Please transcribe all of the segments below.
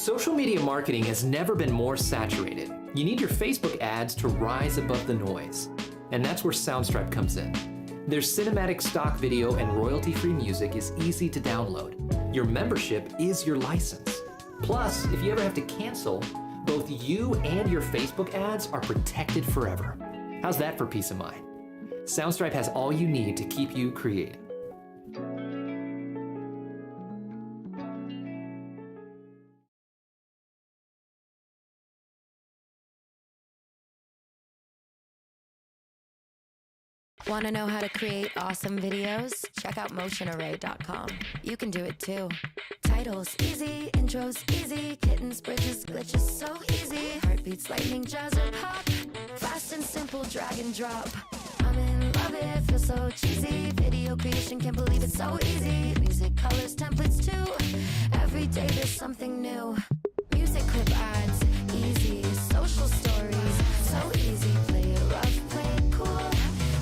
Social media marketing has never been more saturated. You need your Facebook ads to rise above the noise. And that's where Soundstripe comes in. Their cinematic stock video and royalty-free music is easy to download. Your membership is your license. Plus, if you ever have to cancel, both you and your Facebook ads are protected forever. How's that for peace of mind? Soundstripe has all you need to keep you creating. Want to know how to create awesome videos? Check out motionarray.com. You can do it too. Titles easy, intros easy, kittens, bridges, glitches so easy. Heartbeats, lightning, jazz or pop. Fast and simple, drag and drop. I'm in love, it feels so cheesy. Video creation, can't believe it's so easy. Music, colors, templates too. Every day there's something new. Music clip ads, easy. Social stories, so easy. Play it rough, play it cool.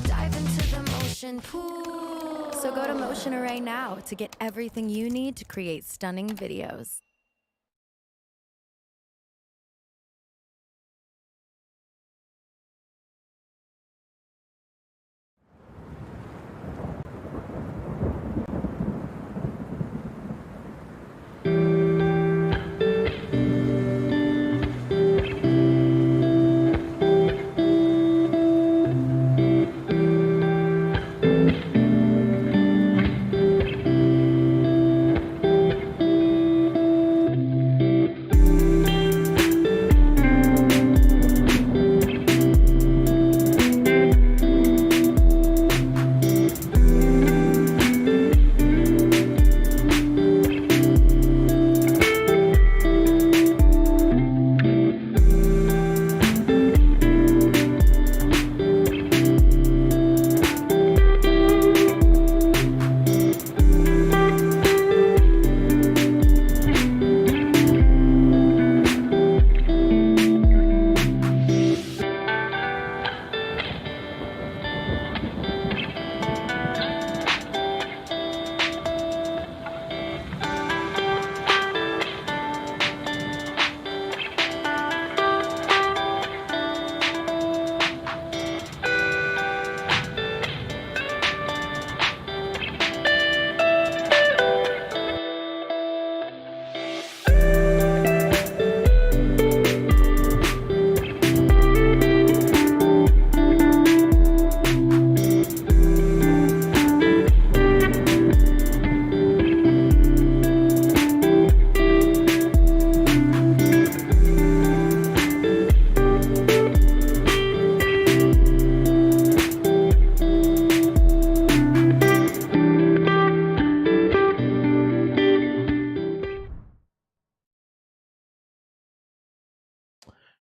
Dive into the motion pool. So go to Motion Array now to get everything you need to create stunning videos.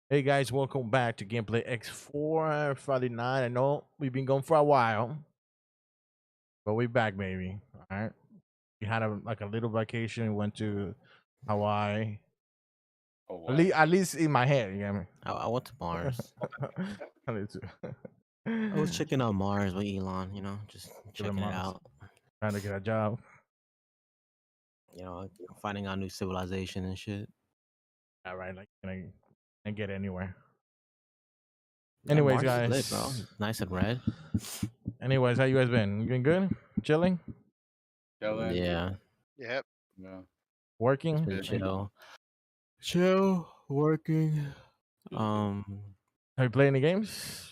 Hey guys, welcome back to GamePlayX4 Friday night. I know we've been gone for a while, but we're back, baby. All right. We had a little vacation. We went to Hawaii. Oh, At, wow. at least in my head, you get me? I went to Mars. I need to. I was checking out Mars with Elon, you know, just checking it Mars. out. Trying to get a job. You know, finding out new civilization and shit. All right, like can I get anywhere. Yeah, Anyways, Mars is guys. lit, bro. Nice and red. Anyways, how you guys been? You been good? Chilling? Chilling. Yeah. Yep. Yeah. Working? Been chill. Chill, working. Have you played any games?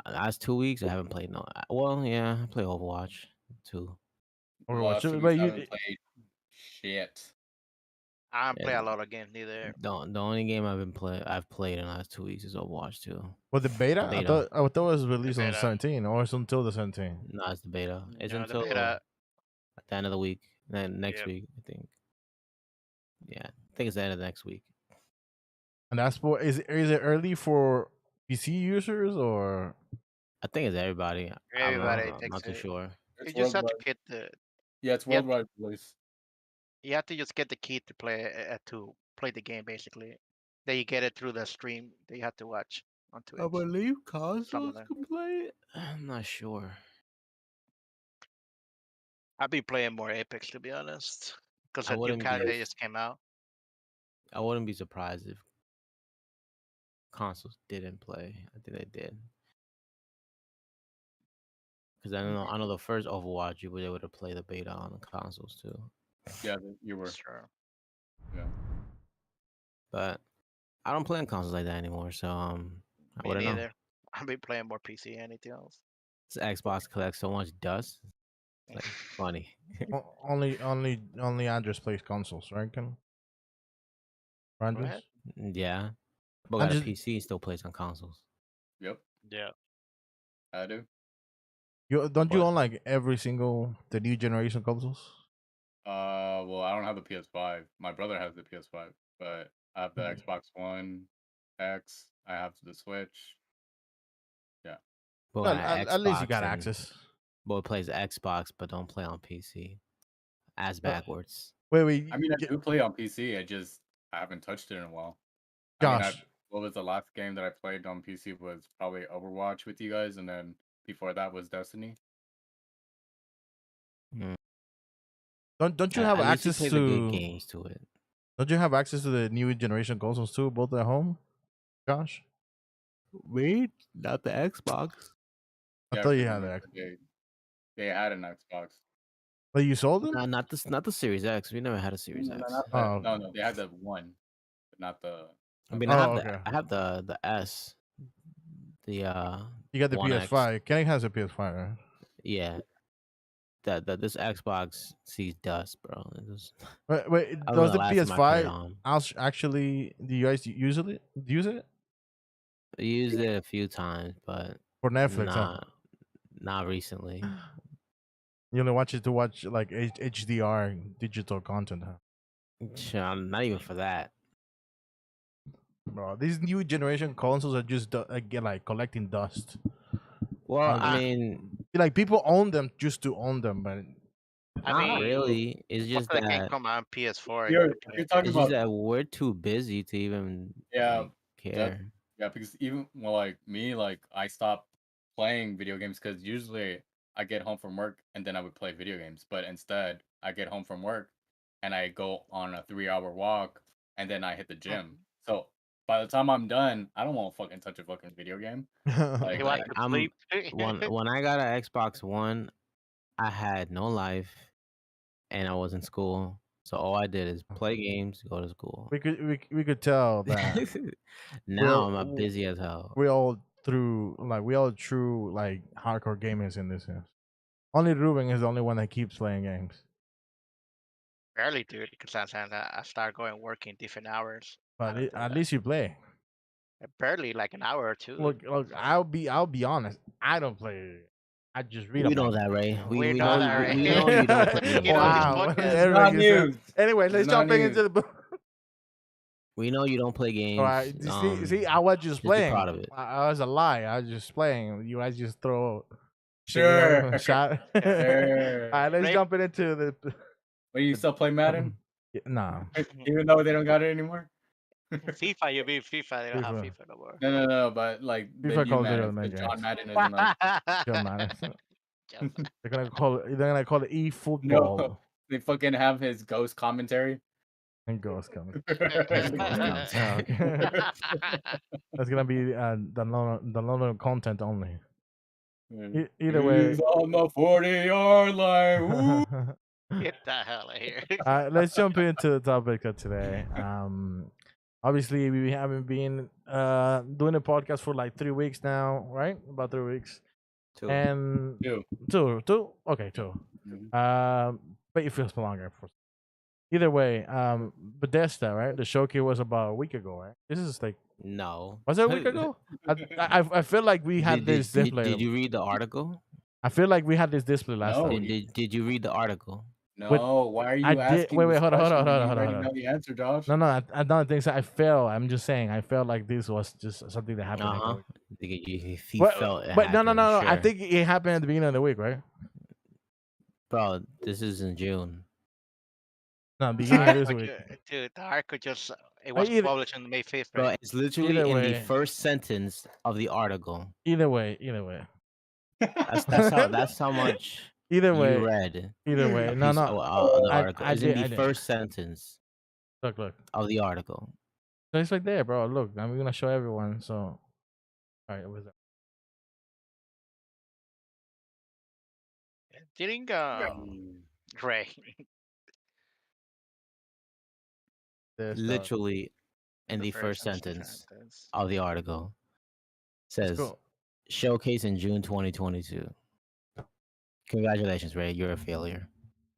Last 2 weeks I haven't played no. Well, yeah, I play Overwatch 2. Overwatch. Last 2 But weeks I you haven't played shit. I don't play Yeah. a lot of games neither. The only game I've played in the last 2 weeks is Overwatch 2. was the beta? Beta. I thought it was released on the beta. 17 or it's until the 17. No, it's the beta. It's No, until the beta. at the end of the week. Then next Yep. week, I think. Yeah, I think it's the end of next week. And that's for is it early for PC users or I think it's everybody. Everybody I'm takes not too it. sure. You It's just have to worldwide. get the. Yeah, it's Yep. worldwide release. You have to just get the key to play the game basically. Then you get it through the stream that you have to watch on Twitch. believe Some of consoles them. can play it. I'm not sure. I've been playing more Apex to be honest, because I the new wouldn't character give- just came out. I wouldn't be surprised if consoles didn't play. I think they did. Because I know the first Overwatch you were able to play the beta on the consoles too. Yeah, you were. Sure. Yeah. But I don't play on consoles like that anymore, so I Me wouldn't know. neither. I've been playing more PC than anything else. This Xbox collects so much dust. It's like funny. Only Andres plays consoles, right? Go Andres? ahead. Yeah. But got Andres, a PC, still plays on consoles. Yep. Yeah. I do. don't you But own like every single the new generation consoles? Well, I don't have the PS5. My brother has the PS5, but I have the Xbox One X. I have the Switch. Yeah. but Well, got at least you Xbox got and access. boy plays Xbox but don't play on PC. Ass backwards. Wait, I mean, I do play on PC. I haven't touched it in a while. I mean, Josh. what was the last game that I played on PC was probably Overwatch with you guys, and then before that was Destiny. Mm. Don't you have At least you access play the good to? games to it. Don't you have access to the new generation consoles too, both at home, Josh? Me? Not the Xbox. I Yeah, thought you 'cause had remember that, they had an Xbox. but you sold them. Not the Series X. We never had a Series No, X. not Oh, the, okay. no, they had the one, but not the. I mean, Oh, okay. I have the S. The You got the 1X. PS5. Kenny has a PS5, right? Yeah. That this Xbox sees dust, bro. Wait, I don't know does the the last time I put it PS5 on. actually? Do you guys use it? Use it I used it a few times, but for Netflix? Huh? not recently. You only watch it to watch like HDR digital content, huh? Sure, not even for that. Bro, these new generation consoles are just get like collecting dust. Well, Ah. I mean, Like people own them just to own them, but I not mean, really. It's most just of the game that come on PS4. You're, You can you're talking it's just about that we're too busy to even like care. yeah, because even like me, like I stopped playing video games because usually I get home from work and then I would play video games, but instead I get home from work and I go on a 3 hour walk and then I hit the gym. So by the time I'm done, I don't want to fucking touch a fucking video game. Like, You want to I'm sleep? when I got an Xbox One, I had no life and I was in school. So all I did is play games, go to school. we could tell that Now I'm busy as hell. we all true like hardcore gamers in this sense. Only Ruben is the only one that keeps playing games. Barely, dude. Because sometimes I start going working different hours. But I don't do at that. least you play. Barely, like an hour or two. Look, I'll be honest. I don't play. I just read We about know it. that, Ray. We We know know that, Ray. we know you don't play games. You know, this Wow. podcast- It's Everybody not gets it. news. Anyway, let's It's jump not into the book. We know you don't play games. All right. See, I was just be playing. proud of it. I was a lie. I was just playing. You guys just throw Sure. shot. Sure. All right, let's Ray- jump into the. But you still play Madden? Nah. Even though they don't got it anymore? FIFA, you mean FIFA? They don't have FIFA. FIFA no more. No, but like the FIFA new calls it Madden, a man because John games. Madden isn't on. John Madden. Just- They're gonna call it eFootball. No, they fucking have his ghost commentary. And Ghost coming. That's Yeah, okay. That's gonna be the London content only. Either way. He's on the 40-yard line. Ooh. Get the hell out of here. Let's jump into the topic of today. Obviously we haven't been doing a podcast for like 3 weeks now, right? About 3 weeks. Too. And Two. two. Okay, two. But it feels longer. Either way, Bethesda, right? The showcase was about a week ago, right? This is like, No. was it a week ago? I feel like we had this display. Did you read the article? I feel like we had this display last No. time. Did you read the article? No, why are you I did- asking? wait, this hold on, question when you hold already on. know the answer, Josh. No, I don't think so. I felt. I'm just saying. I felt like this was just something that happened. Uh huh. He Felt it but no. happened, I sure. think it happened at the beginning of the week, right? Bro, this is in June. No, The beginning of this article week. Dude, the article just it was either- published on May 5th, Bro, right? it's literally Either in way. the first sentence of the article. Either way. That's how much Either you way. read. Either way. A No, piece no. of the article. I It's in did- the first sentence. Look. of the article. So it's right there, bro. Look, I'm gonna show everyone. So, all right, what's that? Didn't Ray. This stuff. Literally, in the first sentence of the article, says Cool. showcase in June 2022. Congratulations, Ray. You're a failure.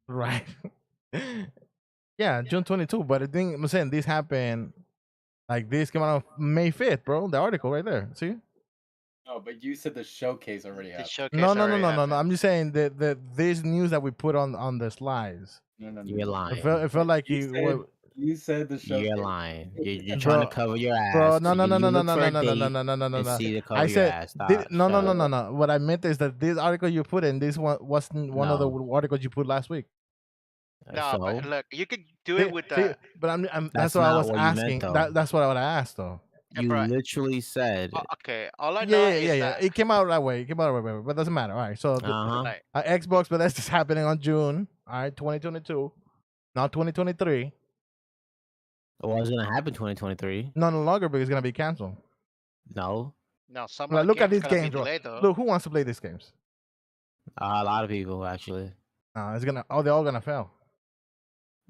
Right. Yeah, June 22. But the thing I'm saying, this happened. Like this came out on May 5th, bro. The article right there. See? No, but you said the showcase already The happened. showcase No. already I'm happened. just saying that this news that we put on the slides. No. You're lying. It felt like You said the showcase. You're lying. You're Bro, trying to cover your ass. Bro, no. You look for a date No. and see to cover I your said ass. Stop. no. What I meant is that this article you put in, this one wasn't one of the No. articles you put last week. No, So but look, you could do it with See, the. but I'm that's that's what I not was what you meant, asking. though. That's what I would asked though. You Bro, literally said, okay, all I know is that It came out that way. But it doesn't matter. All right. So like, Xbox, but that's just happening on June. All right, 2022, not 2023. it was gonna happen 2023. No longer because it's gonna be canceled. No, no, some Like, of the look at games these gonna be games, bro. delayed though. Look, who wants to play these games? a lot of people actually. It's gonna. Oh, they're all gonna fail.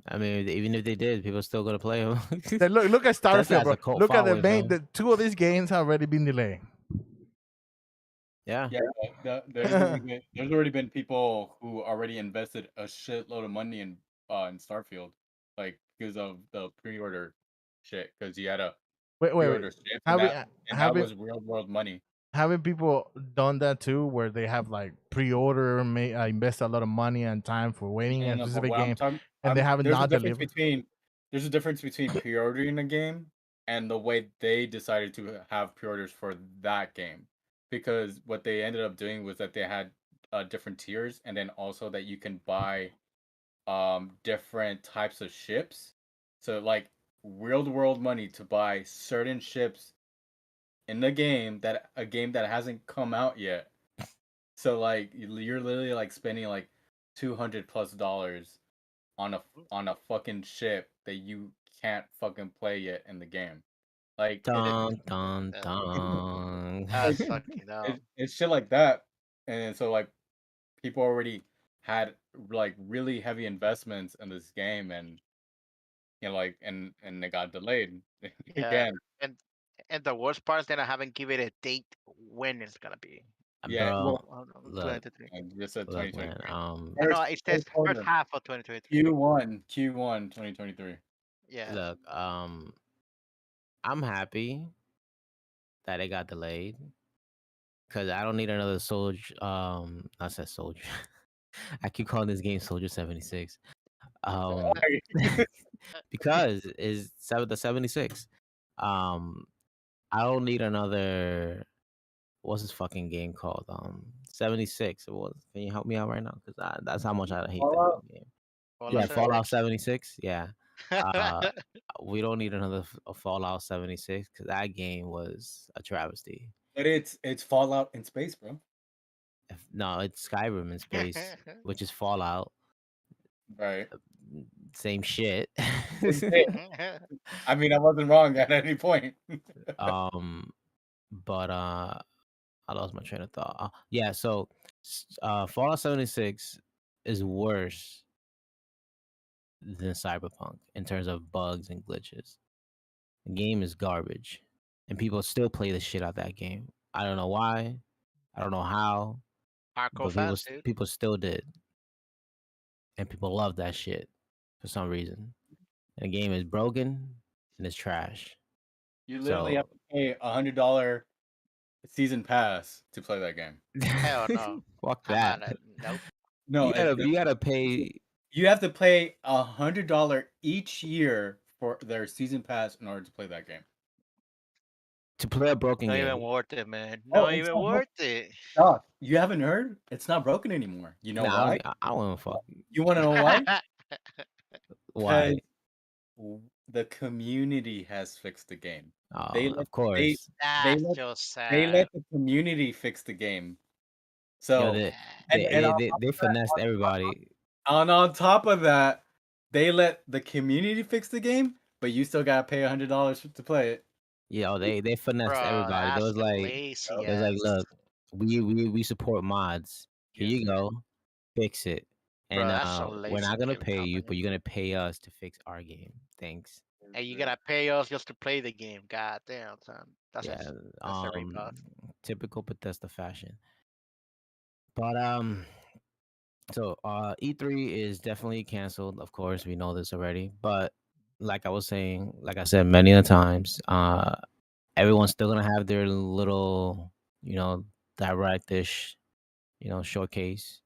I mean, even if they did, people still gonna play them. Then look at Starfield, has bro. a cult Look at the following, main. The two of these games have already been delayed. Yeah. There's already been people who already invested a shitload of money in Starfield, like because of the pre-order shit. Because you had a Wait. pre-order ship, and that was real world money. Haven't people done that too, where they have like pre-order, invest a lot of money and time for waiting a specific game, and they haven't not delivered? There's a difference between pre-ordering a game and the way they decided to have pre-orders for that game, because what they ended up doing was that they had different tiers, and then also that you can buy different types of ships. So like real world money to buy certain ships in the game that hasn't come out yet. So like you're literally like spending like $200+ on a fucking ship that you can't fucking play yet in the game. Like Dun. That's fucking dumb. it's shit like that. And so like people already had like really heavy investments in this game, and like and they got delayed again. And the worst part is that I haven't given a date when it's gonna be. Yeah, Bro, well, look, 2023. I just said look, 2023. man. No, it says first half of 2023. Q1 2023. Yeah. Look, I'm happy that it got delayed because I don't need another soldier. I said soldier. I keep calling this game Soldier 76. Because it's the 76. I don't need another. What's this fucking game called? 76. It was. Can you help me out right now? Because that's how much I hate that game. Yeah, Fallout 76. Yeah. We don't need another Fallout 76 because that game was a travesty. But it's Fallout in space, bro. No, it's Skyrim in space, which is Fallout. Right. Same shit. I mean, I wasn't wrong at any point. But I lost my train of thought. Yeah, so Fallout 76 is worse than Cyberpunk in terms of bugs and glitches. The game is garbage, and people still play the shit out that game. I don't know why. I don't know how. Hardcore but people still did, and people love that shit for some reason. And the game is broken and it's trash. You literally have to pay $100 season pass to play that game. Hell no. Fuck that. Nope. No, you gotta pay. You have to pay $100 each year for their season pass in order to play that game. To play a broken game. Not even worth it, man. Not even worth it. Stop. You haven't heard? It's not broken anymore. You know why? I don't want to fuck. You want to know why? Why? The community has fixed the game. Of course. That's just sad. They let the community fix the game. So they finessed everybody. And on top of that, they let the community fix the game, but you still gotta pay $100 to play it. Yeah, they finessed Bro, everybody. There that's was like, lazy there's like, ass. look, we support mods. Here Yes, you sir. go, fix it. Bro, And that's so we're lazy not gonna game pay you, company. but you're gonna pay us to fix our game. Thanks. And you gotta pay us just to play the game. God damn, son. Yeah, That's a ripoff. typical Bethesda fashion. But so E3 is definitely canceled. Of course, we know this already. But like I was saying, like I said many a times, everyone's still gonna have their little, direct-ish, showcase.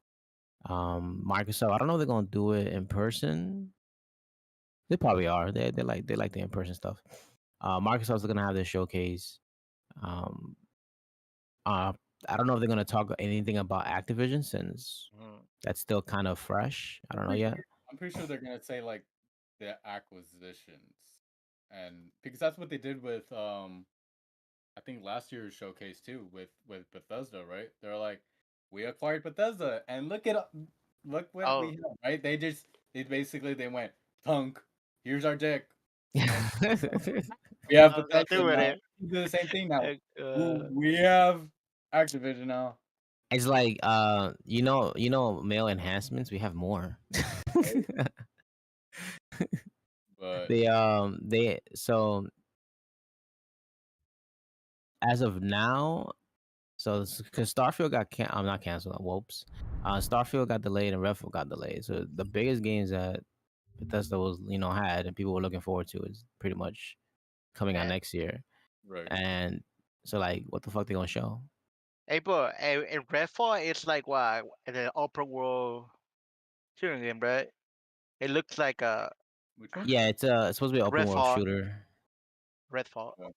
Microsoft, I don't know if they're gonna do it in person. They probably are. They like the in person stuff. Microsoft's gonna have their showcase. Um, uh, I don't know if they're gonna talk anything about Activision since Mhm. that's still kind of fresh. I I'm don't know pretty yet. sure. I'm pretty sure they're gonna say like the acquisitions, and because that's what they did with I think last year's showcase too with Bethesda, right? They're like, we acquired Bethesda, and look what we Oh, have, right? They basically they went tunk. Here's our dick, and we have go Bethesda through with now. it. We do the same thing now. Uh, We have Activision now. It's like male enhancements. We have more. Right? But They so as of now, so because Starfield got I'm not canceled. Whoops. Starfield got delayed and Redfall got delayed. So the biggest games that Bethesda was had and people were looking forward to is pretty much coming out eh, next year. right, And so like, what the fuck they gonna show? hey, but in Redfall, it's like what the open world shooting game, right? It looks like a which one? Yeah, it's supposed to be an open world Redfall. shooter. Redfall. Uh,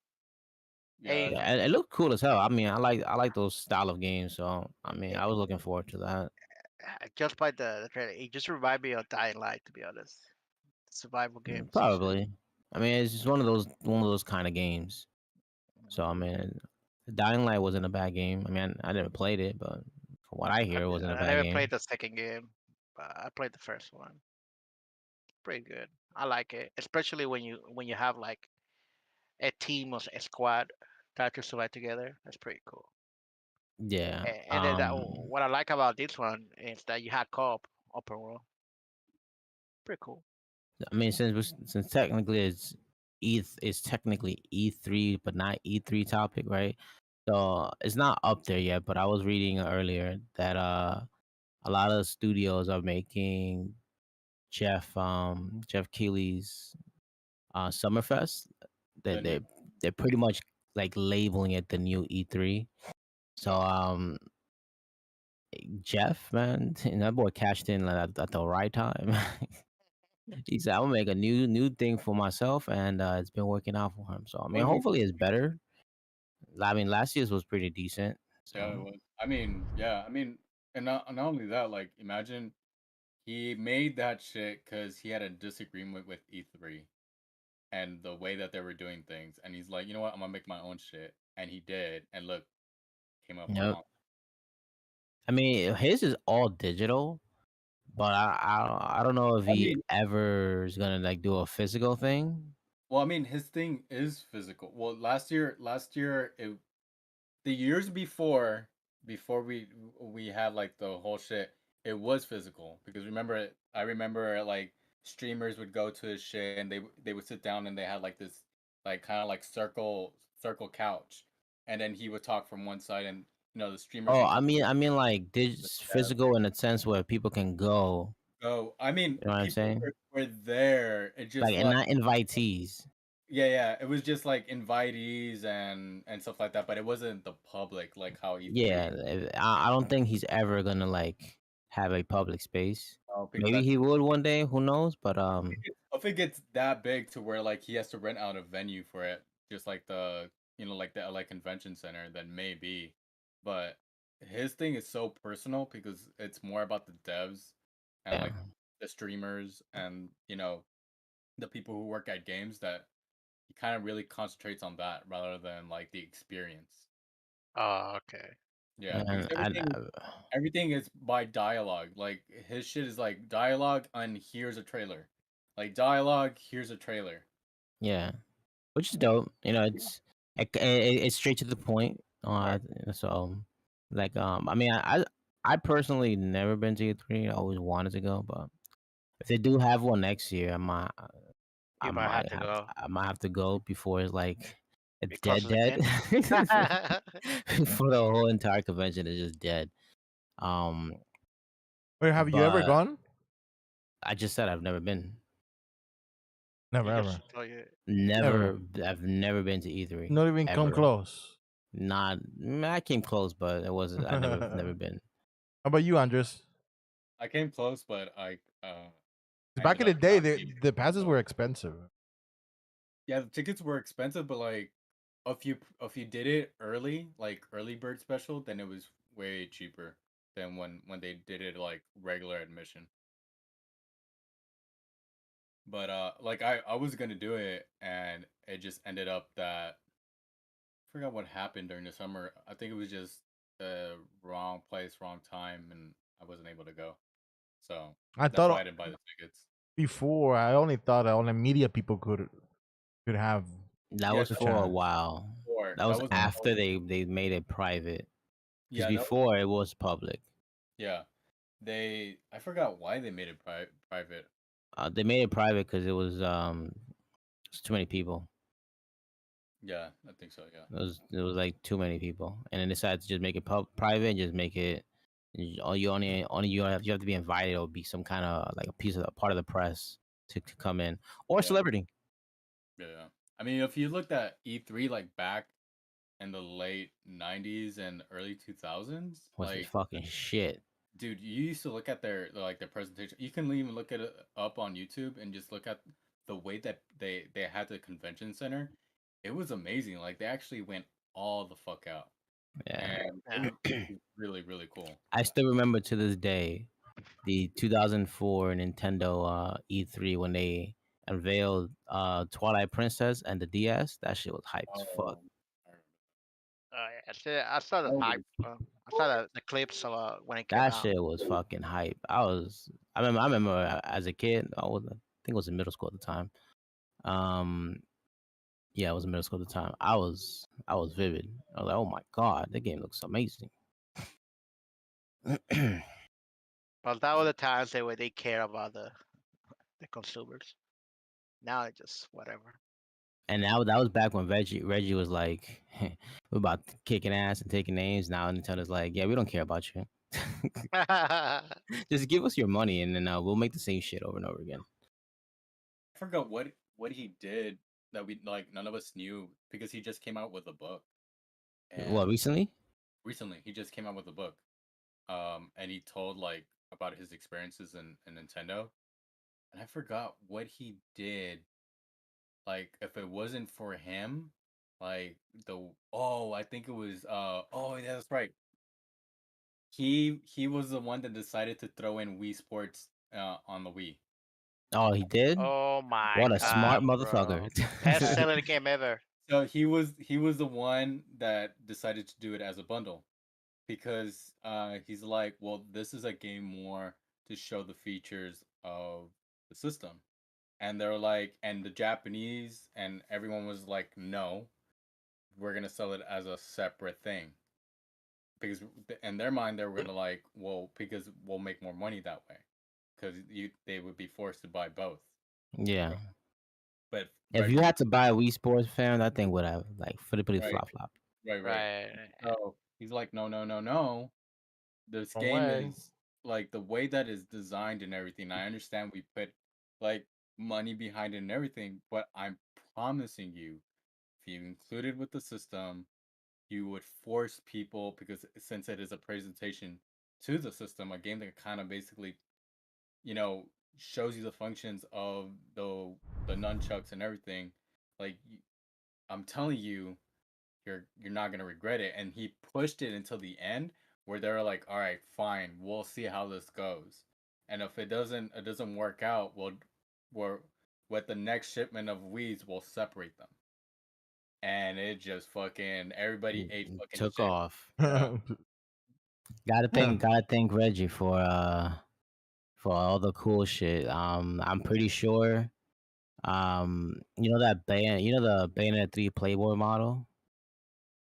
yeah, Hey, Yeah, it looked cool as hell. I mean, I like those style of games. So I mean, eh, I was looking forward to that. just by the trailer, it just reminded me of Dying Light, to be honest. Survival games and shit. Probably. I mean, it's just one of those kind of games. So I mean, Dying Light wasn't a bad game. I mean, I never played it, but from what I hear, it wasn't a I bad never game. played the second game, but I played the first one. Pretty good. I like it, especially when you have like a team or a squad that to survive together. That's pretty cool. Yeah. And then what I like about this one is that you had co-op open world. Pretty cool. I mean, since technically it's technically E3, but not E3 topic, right? So it's not up there yet. But I was reading earlier that a lot of studios are making Jeff Keighley's Summerfest. They the new they they're pretty much like labeling it the new E3. So no. Jeff, man, that boy cashed in like, at the right time. He said, "I'm gonna make a new thing for myself," and it's been working out for him. So I Well, mean, I mean, hopefully it's better. I mean, last year's was pretty decent. yeah, it So was. I mean, yeah, I mean, and not only that, like, imagine he made that shit because he had a disagreement with E3 and the way that they were doing things, and he's like, you know what, I'm gonna make my own shit, and he did, and look, came up yep. on. I mean, his is all digital, but I don't know if I he mean, ever is gonna like do a physical thing. well, I mean, his thing is physical. Well, last year, the years before we had like the whole shit, it was physical because I remember like streamers would go to his shit and they would sit down and they had like this like kind of like circle couch, and then he would talk from one side, and the streamers Oh, would I talk mean, I mean, like to this the dev. physical in a sense where people can go. So I mean, You know what I'm people saying? were there. It Like, just and like, not invitees. yeah, it was just like invitees and stuff like that, but it wasn't the public like how Yeah, E3. I don't think he's ever gonna like have a public space. Because Maybe he would one day. Who knows? But if it gets that big to where like he has to rent out a venue for it, just like like the LA Convention Center, then maybe. But his thing is so personal because it's more about the devs and yeah, like the streamers and the people who work at games, that he kind of really concentrates on that rather than like the experience. Oh, okay. Yeah, because and everything is by dialogue. Like his shit is like dialogue and here's a trailer. Like dialogue, here's a trailer. Yeah, which is dope. You know, it's straight to the point. Right. So like I mean, I personally never been to E3. I always wanted to go, but if they do have one next year, You might have to go I might have to go before it's like it's because of the dead. games. For the whole entire convention is just dead. Um, Wait, have you ever but gone? I just said I've never been. Never You ever. just tell you. Never. I've never been to E3 Not even come ever. close. Not I came close, but it wasn't. I never How been. about you, Andres? I came close, but I 'Cause back ended in the up day, not being the able to passes go. were expensive. Yeah, the tickets were expensive, but like if you did it early, like early bird special, then it was way cheaper than when they did it like regular admission. But like I was gonna do it, and it just ended up that I forgot what happened during the summer. I think it was just the wrong place, wrong time, and I wasn't able to go. So I that's why thought I didn't buy the tickets. before, I only thought only media people could have That Yeah, was a that for a chance. while. before. That That was was Oh. after they made it private. Because yeah, that was before it was public. yeah. They I forgot why they made it private. They made it private because it's too many people. Yeah, I think so. Yeah. It was like too many people, and then decided to just make it private and just make it. You only you have to be invited or be some kind of like a piece of part of the press to come in or Yeah. celebrity, Yeah. I mean, if you looked at E3 like back in the late 90s and early 2000s, was like fucking shit. dude, you used to look at their presentation. You can even look at it up on YouTube and just look at the way that they had the convention center. It was amazing. Like they actually went all the fuck out, Yeah, and Yeah. it was really really cool. I still remember to this day the 2004 Nintendo E3 when they unveiled Twilight Princess and the DS. That shit was hype as fuck. Oh, I remember. Yeah. I saw the That hype. was I saw the clips of when it came That out. shit was fucking hype. I remember as a kid. I think it was in middle school at the time. Um, yeah, I was in middle school at the time. I was vivid. I was like, oh my god, the game looks amazing. And But that were the times where they care about the consumers. Now it's just whatever. now that was back when Reggie was like, we're about kicking ass and taking names. Now Nintendo's like, yeah, we don't care about you. Just give us your money and then we'll make the same shit over and over again. I forgot what he did that we like none of us knew because he just came out with a book. What And recently? recently he just came out with a book. And he told like about his experiences in Nintendo. And I forgot what he did. Like if it wasn't for him, like I think it was oh yeah, that's right. He was the one that decided to throw in Wii Sports on the Wii. Oh, he did. Oh my What a smart god, bro! motherfucker. Best Yeah. selling game ever. So he was the one that decided to do it as a bundle because he's like, well, this is a game more to show the features of the system. And they're like, and the Japanese and everyone was like, no, we're gonna sell it as a separate thing because in their mind they were gonna like, well, because we'll make more money that way because they would be forced to buy both. Yeah. But If you had to buy a Wii Sports fan, that thing would have like flippity right, flop flop. right. Right. So he's like, no, no, no, no. This No game way. is like the way that is designed and everything. I understand we put like money behind it and everything, but I'm promising you, if you include it with the system, you would force people because since it is a presentation to the system, a game that kind of basically, you know, shows you the functions of the nunchucks and everything. Like I'm telling you, you're not gonna regret it. And he pushed it until the end where they're like, all right, fine, we'll see how this goes. And if it doesn't work out, we're with the next shipment of weeds, we'll separate them. And it just fucking everybody ate fucking Took shit. off. Yeah. Gotta thank Reggie for for all the cool shit. I'm pretty sure. You know that the Bayonetta 3 Playboy model.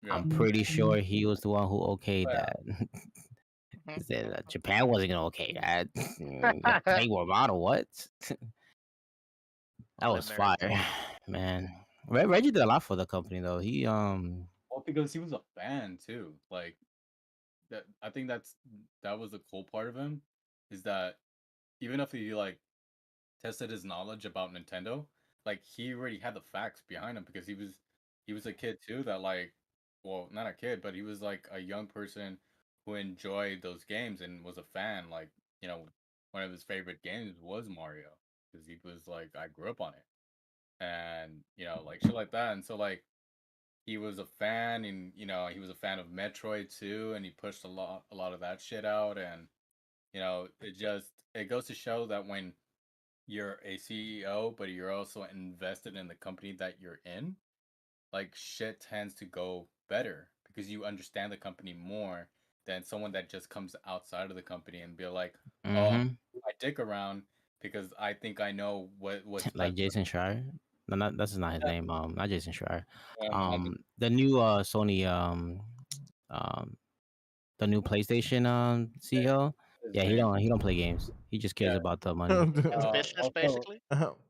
Yeah. I'm pretty sure he was the one who okayed Oh, yeah. that. He said Japan wasn't gonna okay that. That Playboy model, what? That All was American. fire, man. Reggie did a lot for the company though. He Well, because he was a fan too. Like that, I think that was the cool part of him, is that even if he like tested his knowledge about Nintendo, like he already had the facts behind him because he was a kid too that like, well, not a kid, but he was like a young person who enjoyed those games and was a fan. Like, you know, one of his favorite games was Mario because he was like, I grew up on it, and like shit like that. And so like he was a fan, and he was a fan of Metroid too, and he pushed a lot of that shit out. And it goes to show that when you're a CEO, but you're also invested in the company that you're in, like shit tends to go better because you understand the company more than someone that just comes outside of the company and be like, "Oh, I'm mm-hmm. my dick around because I think I know what's Like best for Jason Schreier. No, that's not his them." name. Not Jason Schreier. Not the The new Sony um the new PlayStation CEO. his Yeah, name. he don't play games. He just cares Yeah. about the money. It's business Also, basically.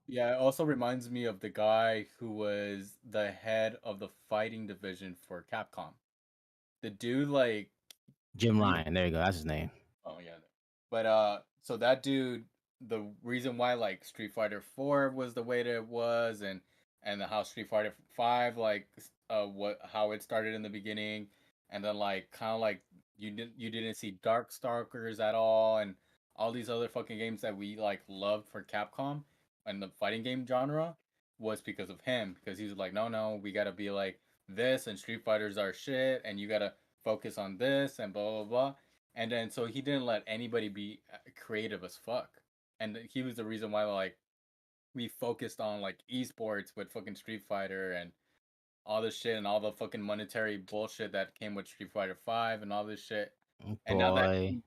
yeah, it also reminds me of the guy who was the head of the fighting division for Capcom. The dude, like, Jim you Ryan. There you go. That's his name. Oh yeah. But so that dude, the reason why like Street Fighter 4 was the way that it was, and how Street Fighter 5 like what how it started in the beginning, and then like kind of like you didn't see Darkstalkers at all, and all these other fucking games that we like loved for Capcom and the fighting game genre was because of him, because he was like, no, we gotta be like this, and Street Fighters are shit, and you gotta focus on this, and blah blah blah. And then so he didn't let anybody be creative as fuck. And he was the reason why like we focused on like esports with fucking Street Fighter and all this shit and all the fucking monetary bullshit that came with Street Fighter 5 and all this shit. And Boy.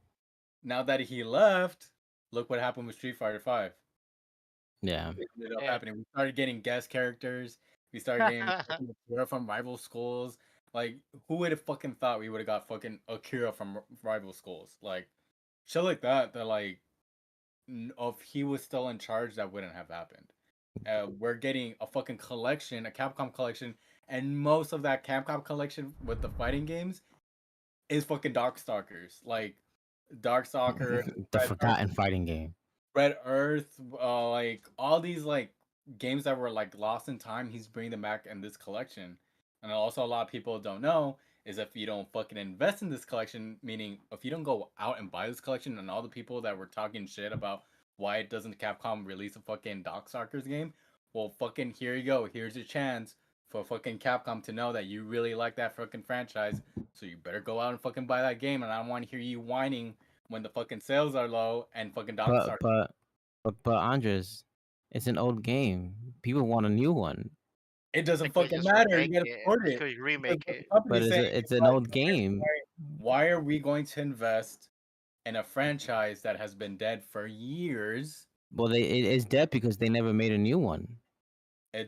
now that he left, look what happened with Street Fighter 5. Yeah. It ended up Yeah. happening. We started getting guest characters. We started getting fucking Akira from rival schools. Like, who would have fucking thought we would have got fucking Akira from rival schools? Like, shit like that. That like, if he was still in charge, that wouldn't have happened. We're getting a fucking collection, a Capcom collection, and most of that Capcom collection with the fighting games is fucking Darkstalkers. Like, Darkstalker, The Red Earth, forgotten fighting game. Red Earth, like all these like games that were like lost in time. He's bringing them back in this collection, and also a lot of people don't know is if you don't fucking invest in this collection, meaning if you don't go out and buy this collection, and all the people that were talking shit about why it doesn't Capcom release a fucking Darkstalkers game, well, fucking here you go. Here's your chance for fucking Capcom to know that you really like that fucking franchise, so you better go out and fucking buy that game. And I don't want to hear you whining when the fucking sales are low and fucking But Darkstalkers. but but Andres, it's an old game. People want a new one. It They doesn't could fucking just matter. You remake gotta it. support They it. could Because remake what the it. But company's saying it's is an like, old game. why are we going to invest in a franchise that has been dead for years? Well, it's dead because they never made a new one. They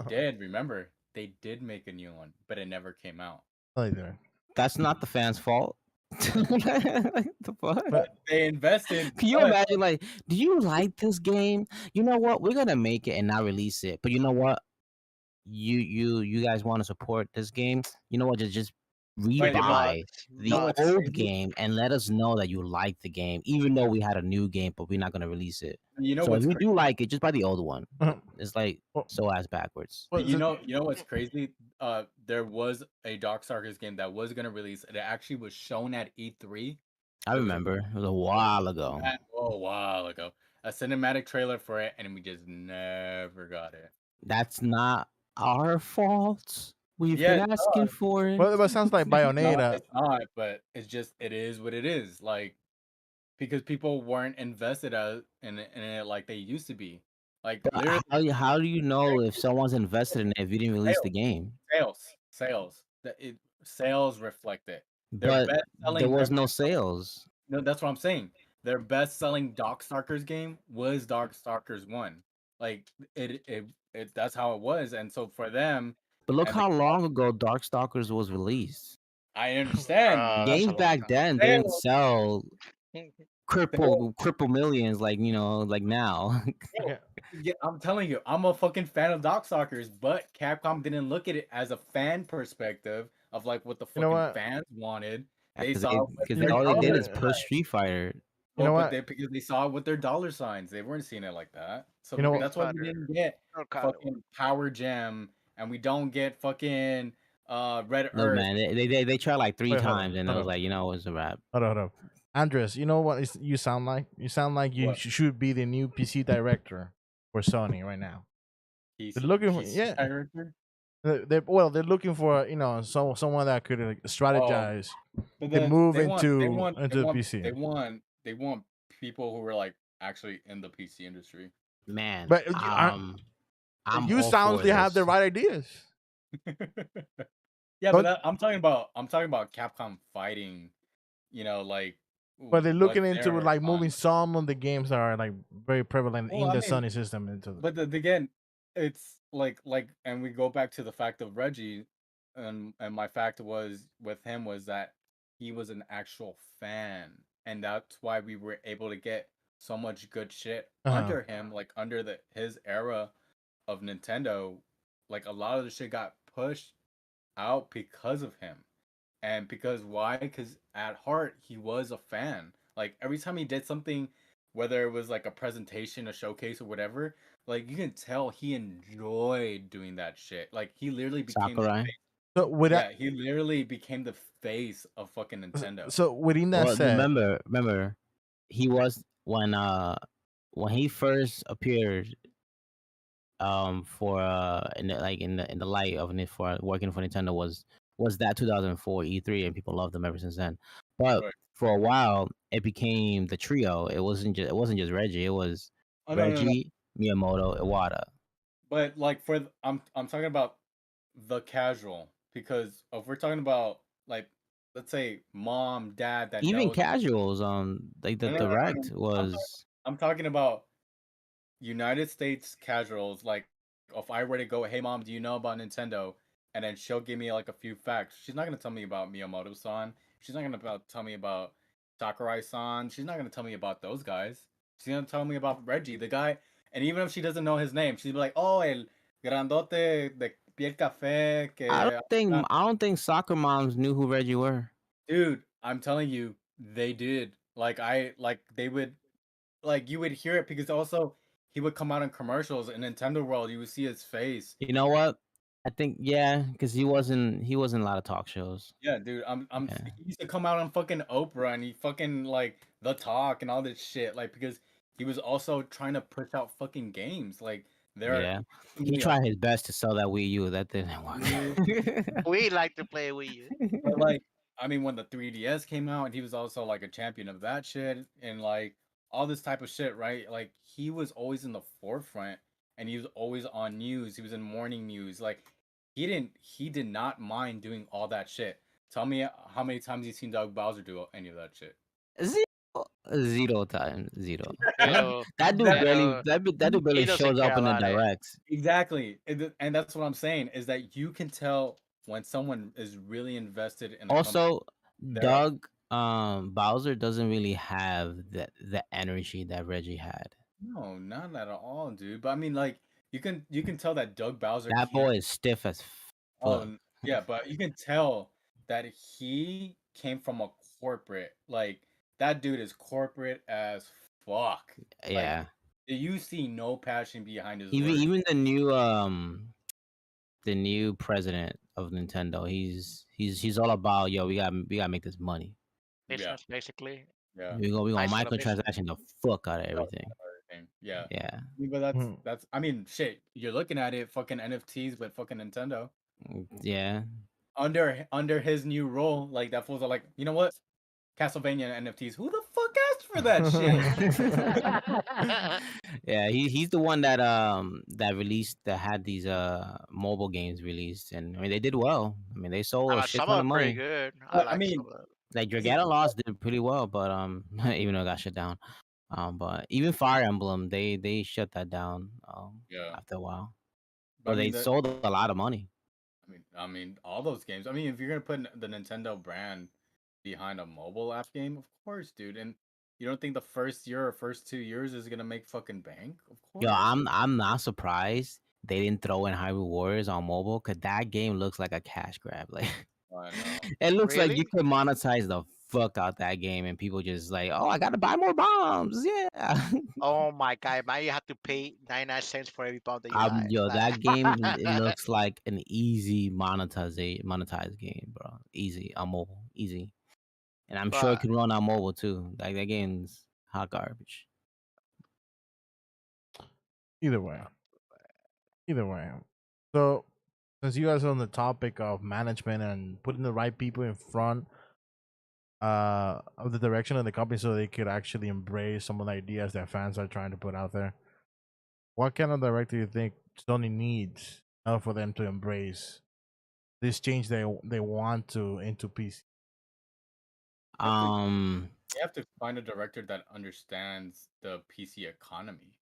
did. Remember, they did make a new one, but it never came out. Either. That's not the fans' fault. The fuck? But They invested. Can you imagine? Like, do you like this game? You know what? We're gonna make it and not release it. But you know what? You guys want to support this game? You know what? Just But Give rebuy mods, the what's mods. old crazy? game and let us know that you like the game, even though we had a new game, but we're not gonna release it. You know So if what's you crazy? do like it, just buy the old one. It's like well, so ass backwards. well, You know what's crazy? There was a Darkstalkers game that was gonna release. It actually was shown at E3. I It was remember it was a while ago. a while ago. A cinematic trailer for it, and we just never got it. That's not our fault. We've Yeah, been asking for it. well, it sounds like Bayonetta. it's not, but it is what it is. Like, because people weren't invested in it like they used to be. Like But literally how do you know if someone's invested in it if you didn't release the sales, game? sales. Sales reflect it. Their But best there selling was no sales. No, that's what I'm saying. their best-selling Darkstalkers game was Darkstalkers 1. Like it that's how it was. And so for them, But look and how long ago Darkstalkers was released. I understand. That's a Games long back then They didn't sell time. cripple millions like like now. Bro, Okay. yeah, I'm telling you, I'm a fucking fan of Darkstalkers, but Capcom didn't look at it as a fan perspective of like what the You know fucking what? fans wanted. They Because saw what You, their all they did dollar is push Street Fighter. you know well, but what? because they saw it with their dollar signs, they weren't seeing it like that. So You know what? Street that's why we Fighter. didn't get Arcade one. fucking Power Gem, and we don't get fucking Red Look, Earth. man, they tried like 3 Wait, hold times, on, and it hold was on, like, it's a wrap. hold on. Andres, you know what you sound like? You sound like you What? should be the new PC director for Sony right now. They're PC, looking for PC yeah. director. They're looking for someone that could like, Oh, strategize but to then move they want they into want they the want PC. they want people who are like actually in the PC industry. Man, But I'm you all sounds for they have the this. right ideas. Yeah, Don't- but I'm talking about Capcom fighting, like But they're what looking into they're like moving on. some of the games that are like very prevalent Well, in I the mean, Sony system into but again, it's and we go back to the fact of Reggie, and my fact was with him was that he was an actual fan, and that's why we were able to get so much good shit under him, like under his era of Nintendo. Like a lot of the shit got pushed out because of him. And because why? Because at heart, he was a fan. Like every time he did something, whether it was like a presentation, a showcase, or whatever, like you can tell he enjoyed doing that shit. Like he literally became the Sakurai. face. so with Yeah, that. he literally became the face of fucking Nintendo. So within that Well, said, remember, he was when he first appeared for in the light of it for working for Nintendo was that 2004 E3, and people loved him ever since then. But Right. for a while, it became the trio. It wasn't just Reggie. It was Oh no, no, no. Reggie, Miyamoto, Iwata. But like I'm talking about the casual, because if we're talking about like let's say mom, dad that Even knows. casuals, like the No, no, no, no, no. direct was I'm talking about United States casuals. Like, if I were to go, "Hey, mom, do you know about Nintendo?" and then she'll give me like a few facts. She's not gonna tell me about Miyamoto-san. She's not gonna tell me about Sakurai-san. She's not gonna tell me about those guys. She's gonna tell me about Reggie, the guy. And even if she doesn't know his name, she'd be like, "Oh, el grandote de piel café que." I don't think soccer moms knew who Reggie were. Dude, I'm telling you, they did. They would you would hear it because also he would come out in commercials in Nintendo World. You would see his face. You know what? I think because he wasn't a lot of talk shows. Yeah, dude. Yeah. He used to come out on fucking Oprah and he fucking like the talk and all this shit. Like because he was also trying to push out fucking games. Like there. Yeah, he tried his best to sell that Wii U. That didn't work. We like to play Wii U. But like, I mean, when the 3DS came out, and he was also like a champion of that shit, and like all this type of shit, right? Like he was always in the forefront, and he was always on news. He was in morning news. Like he did not mind doing all that shit. Tell me how many times you've seen Doug Bowser do any of that shit. Zero times, zero. Hello. That dude Hello. that dude barely He doesn't shows up care in the about it. directs. Exactly, and that's what I'm saying is that you can tell when someone is really invested in a company. Also, They're- Doug Bowser doesn't really have the energy that Reggie had. No, not at all, dude. But I mean, like you can tell that Doug Bowser. That boy is stiff as fuck. Yeah, but you can tell that he came from a corporate. Like that dude is corporate as fuck. Yeah. You see no passion behind his Even work. even the new president of Nintendo, he's all about we gotta make this money. Business, basically. Yeah. We gonna Nice little microtransaction the fuck out of everything. Yeah. Yeah. But that's I mean shit. You're looking at it, fucking NFTs with fucking Nintendo. Yeah. Under his new role, like that fools are like, you know what? Castlevania NFTs. Who the fuck asked for that shit? Yeah, he's the one that had these mobile games released, and I mean they did well. I mean they sold a shit Some ton are of pretty money. good. But, I like mean, some of them. Like This is Dragetta Lost did pretty well, but even though it got shut down. But even Fire Emblem, they shut that down yeah. after a while. But I But they mean that. sold a lot of money. I mean all those games. I mean, if you're gonna put the Nintendo brand behind a mobile app game, of course, dude. And you don't think the first year or first 2 years is gonna make fucking bank? Of Yo, course. I'm not surprised they didn't throw in Hyrule Warriors on mobile because that game looks like a cash grab. Like I know. it looks like you Really? could monetize the fuck out that game, and people just like, oh, I gotta buy more bombs. Yeah. Oh my God! Now you have to pay 99 cents for every pound that you buy. Yo, Like, that game it looks like an easy monetized game, bro. Easy on mobile, easy, and I'm sure it but can run on mobile too. Like that game's hot garbage. Either way, either way. So, since you guys are on the topic of management and putting the right people in front of the direction of the company so they could actually embrace some of the ideas that fans are trying to put out there, what kind of director do you think Sony needs for them to embrace this change they want to into PC? You have to Um, you have to find a director that understands the PC economy.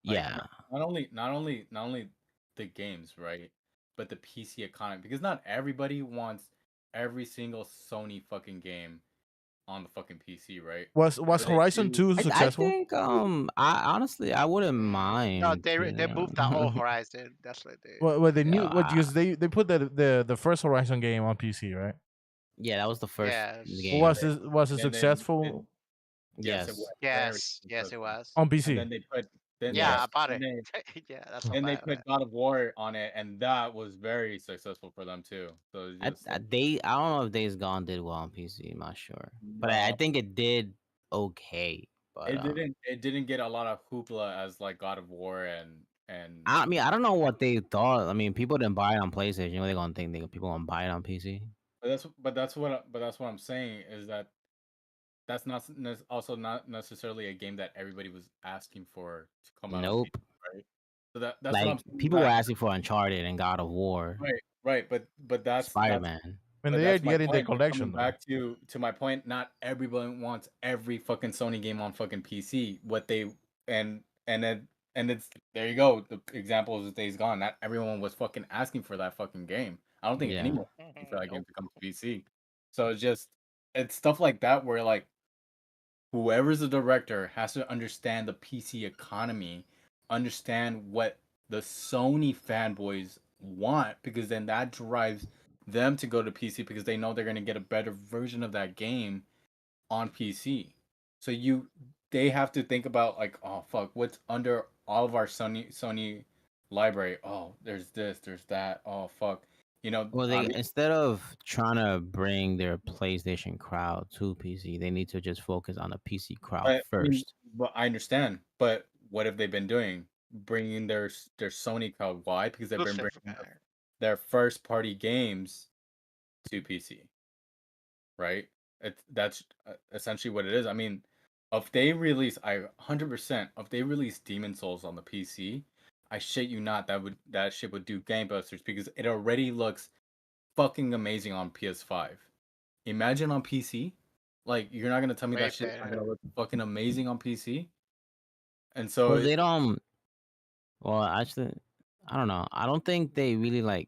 Like yeah. not only the games, right? But the PC economy. Because not everybody wants every single Sony fucking game on the fucking PC, right? Was So they Horizon do 2 I successful? think I honestly I wouldn't no, mind. they moved that old Horizon. That's what they. Well, the new what Yeah, because they put the first Horizon game on PC, right? yeah, that was the first Yes. Was game. it and then successful yes, it was Yes. very Yes, it successful. was. on And PC? then they put then Yeah, yeah, I Yes. bought and it. then Yeah, that's what and they bad. put God of War on it, and that was very successful for them too. So it's just like I don't know if Days Gone did well on PC. I'm not sure, but I no, think it did okay. But it didn't get a lot of hoopla as like God of War and I mean, I don't know what they thought. I mean, people didn't buy it on PlayStation. What they gonna think? People gonna buy it on PC? but that's what I'm saying is that that's not also not necessarily a game that everybody was asking for to come out on PC, Nope. right? So that's what I'm Like saying. people were asking for Uncharted and God of War, Right, but Spider Man. And but they are that's my getting the point. Like coming collection though. back to my point, not everyone wants every fucking Sony game on fucking PC. What they and then and it's there you go. The example is Days Gone. Not everyone was fucking asking for that fucking game. I don't think Yeah. anyone was asking for that game Nope. to come to PC. So it's stuff like that where like whoever's the director has to understand the PC economy, understand what the Sony fanboys want, because then that drives them to go to PC because they know they're going to get a better version of that game on PC. So they have to think about like, oh fuck, what's under all of our Sony library? Oh, there's this, there's that. Oh fuck. Well, I they mean, instead of trying to bring their PlayStation crowd to PC, they need to just focus on the PC crowd first. but I understand. But what have they been doing? Bringing their Sony crowd. Why? Because they've been Exclusive. bringing their first party games to PC, right? That's essentially what it is. I mean, if they release, 100%, if they release Demon Souls on the PC, I shit you not, that shit would do gangbusters because it already looks fucking amazing on PS5. Imagine on PC. Like, you're not gonna tell me Way that shit's not better. gonna look fucking amazing on PC? And so, Well, they don't. Well, actually, I don't know. I don't think they really like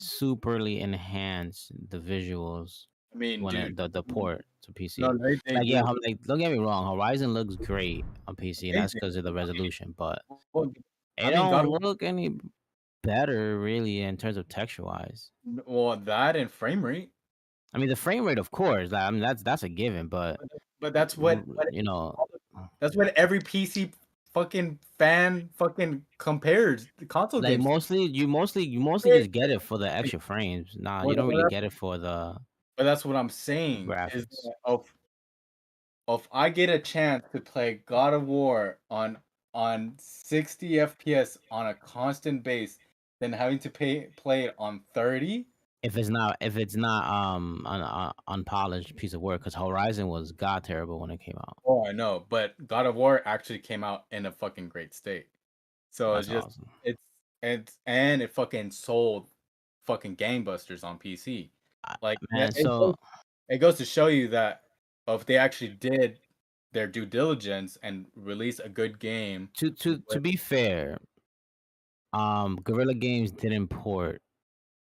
superly enhance the visuals I mean, when dude, the port to no, PC. they Like, yeah, do. like don't get me wrong, Horizon looks great on PC, and that's Amazing. because of the resolution. But Well, it I mean, don't God, look any better really in terms of texture wise. well, that and frame rate. I mean, the frame rate, of course. I mean, that's a given. But But that's what you know, that's what every PC fucking fan fucking compares the console like games. you mostly just get it for the extra frames. Nah, you Well, don't really get it for the but that's what I'm saying is graphics. that if I get a chance to play God of War on 60 FPS on a constant base, then having to play it on 30. If it's not an unpolished piece of work, because Horizon was god terrible when it came out. Oh, I know, but God of War actually came out in a fucking great state. So That's awesome. and it fucking sold fucking gangbusters on PC. I- Like Man, so it goes to show you that if they actually did their due diligence and release a good game To with be fair, Guerrilla Games didn't port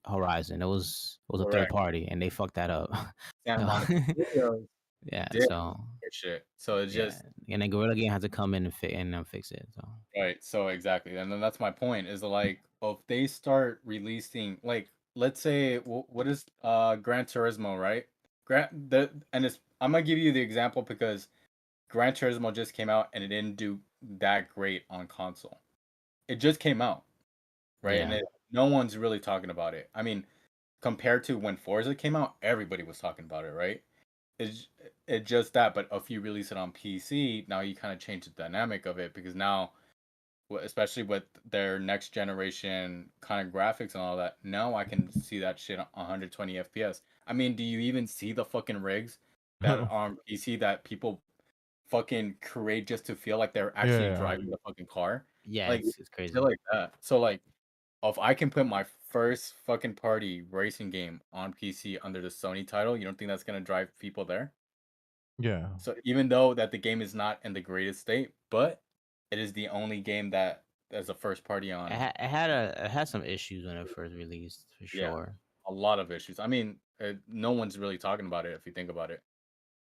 Horizon. It was a third correct party, and they fucked that up. Santa So Monica Studios yeah, did so their shit. So it's yeah, just and then Guerrilla Game had to come in and fix it. So right. So exactly, and then that's my point. Is like if they start releasing, like, let's say what is Gran Turismo, right? And it's I'm gonna give you the example because Gran Turismo just came out and it didn't do that great on console. It just came out, right? And yeah, no one's really talking about it. I mean, compared to when Forza came out, everybody was talking about it, right? It's it just that, but if you release it on PC, now you kind of change the dynamic of it because now, especially with their next generation kind of graphics and all that, now I can see that shit on 120 FPS. I mean, do you even see the fucking rigs that are on PC that people fucking create just to feel like they're actually Yeah. driving the fucking car? yeah, Like it's shit crazy. like that. So like if I can put my first fucking party racing game on PC under the Sony title, you don't think that's gonna drive people there? Yeah. So even though that the game is not in the greatest state, but it is the only game that as a first party on, It had some issues when it first released for yeah, sure. a lot of issues. I mean, no one's really talking about it if you think about it.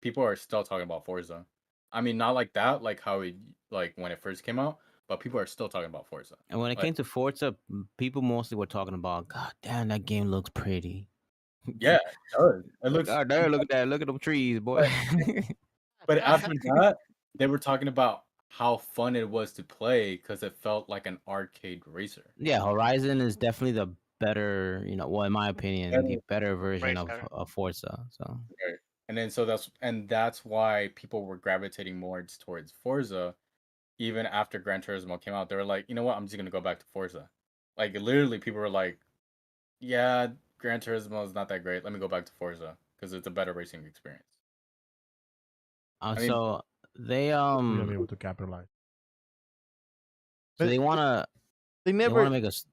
People are still talking about Forza. I mean, not like that, like how it like when it first came out, but people are still talking about Forza. And when it Like, came to Forza, people mostly were talking about, God damn, that game looks pretty. yeah, it does. It Like, looks, God damn, look at that, look at them trees, boy. but after that, they were talking about how fun it was to play because it felt like an arcade racer. Yeah, Horizon is definitely the better, well, in my opinion, the Better, better version Racer. of Forza. So right? And then so that's why people were gravitating more towards Forza even after Gran Turismo came out. They were like, you know what, I'm just gonna go back to Forza. Like literally, people were like, yeah, Gran Turismo is not that great. Let me go back to Forza because it's a better racing experience. I mean, so they We're gonna be able to capitalize. so But they they want to never. make us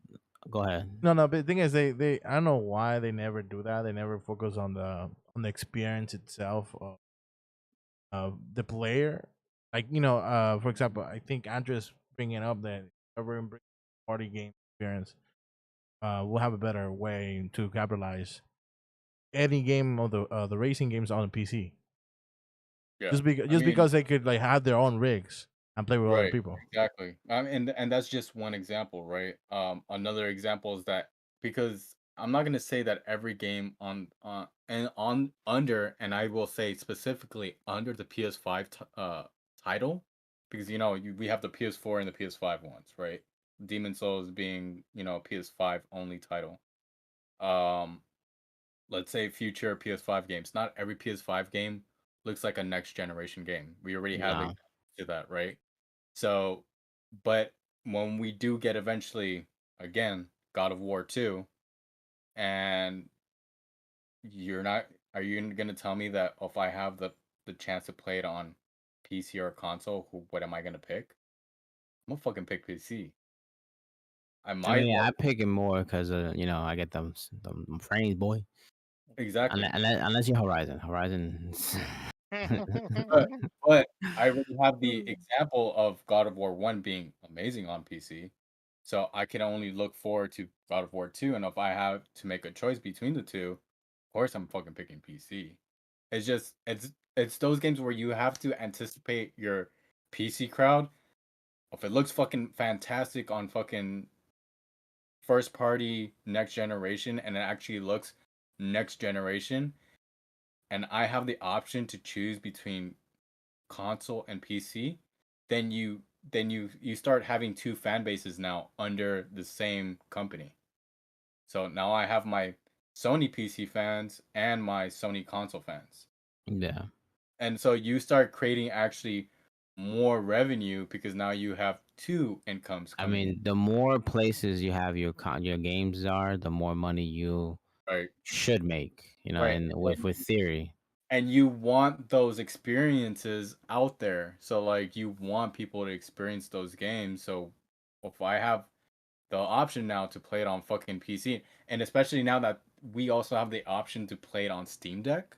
go ahead. No. But the thing is, they. I don't know why they never do that. They never focus on the experience itself of the player. Like for example, I think Andres bringing up that whoever brings party game experience, will have a better way to capitalize any game of the racing games on the PC. yeah, Just because they could like have their own rigs and play with other right, people. exactly. And that's just one example, right? Another example is that because I'm not gonna say that every game on under, and I will say specifically under the PS5 title, because we have the PS4 and the PS5 ones, right? Demon Souls being PS5 only title. Um, let's say future PS5 games. Not every PS5 game looks like a next generation game. We already have No, examples to that, right? So, but when we do get eventually, again, God of War 2, and you're not, are you going to tell me that if I have the chance to play it on PC or console, what am I going to pick? I'm going to fucking pick PC. I I might mean, love I pick it more because I get them frames, boy. exactly. Unless you're Horizon. But but I already have the example of God of War 1 being amazing on PC. So I can only look forward to God of War 2, and if I have to make a choice between the two, of course I'm fucking picking PC. It's just it's those games where you have to anticipate your PC crowd. If it looks fucking fantastic on fucking first party next generation and it actually looks next generation, and I have the option to choose between console and PC, then you start having two fan bases now under the same company. So now I have my Sony PC fans and my Sony console fans. Yeah, And so you start creating actually more revenue because now you have two incomes I coming in, mean, the more places you have your games are, the more money you right? should make. Right. And with theory. And you want those experiences out there. So like you want people to experience those games. So if I have the option now to play it on fucking PC, and especially now that we also have the option to play it on Steam Deck.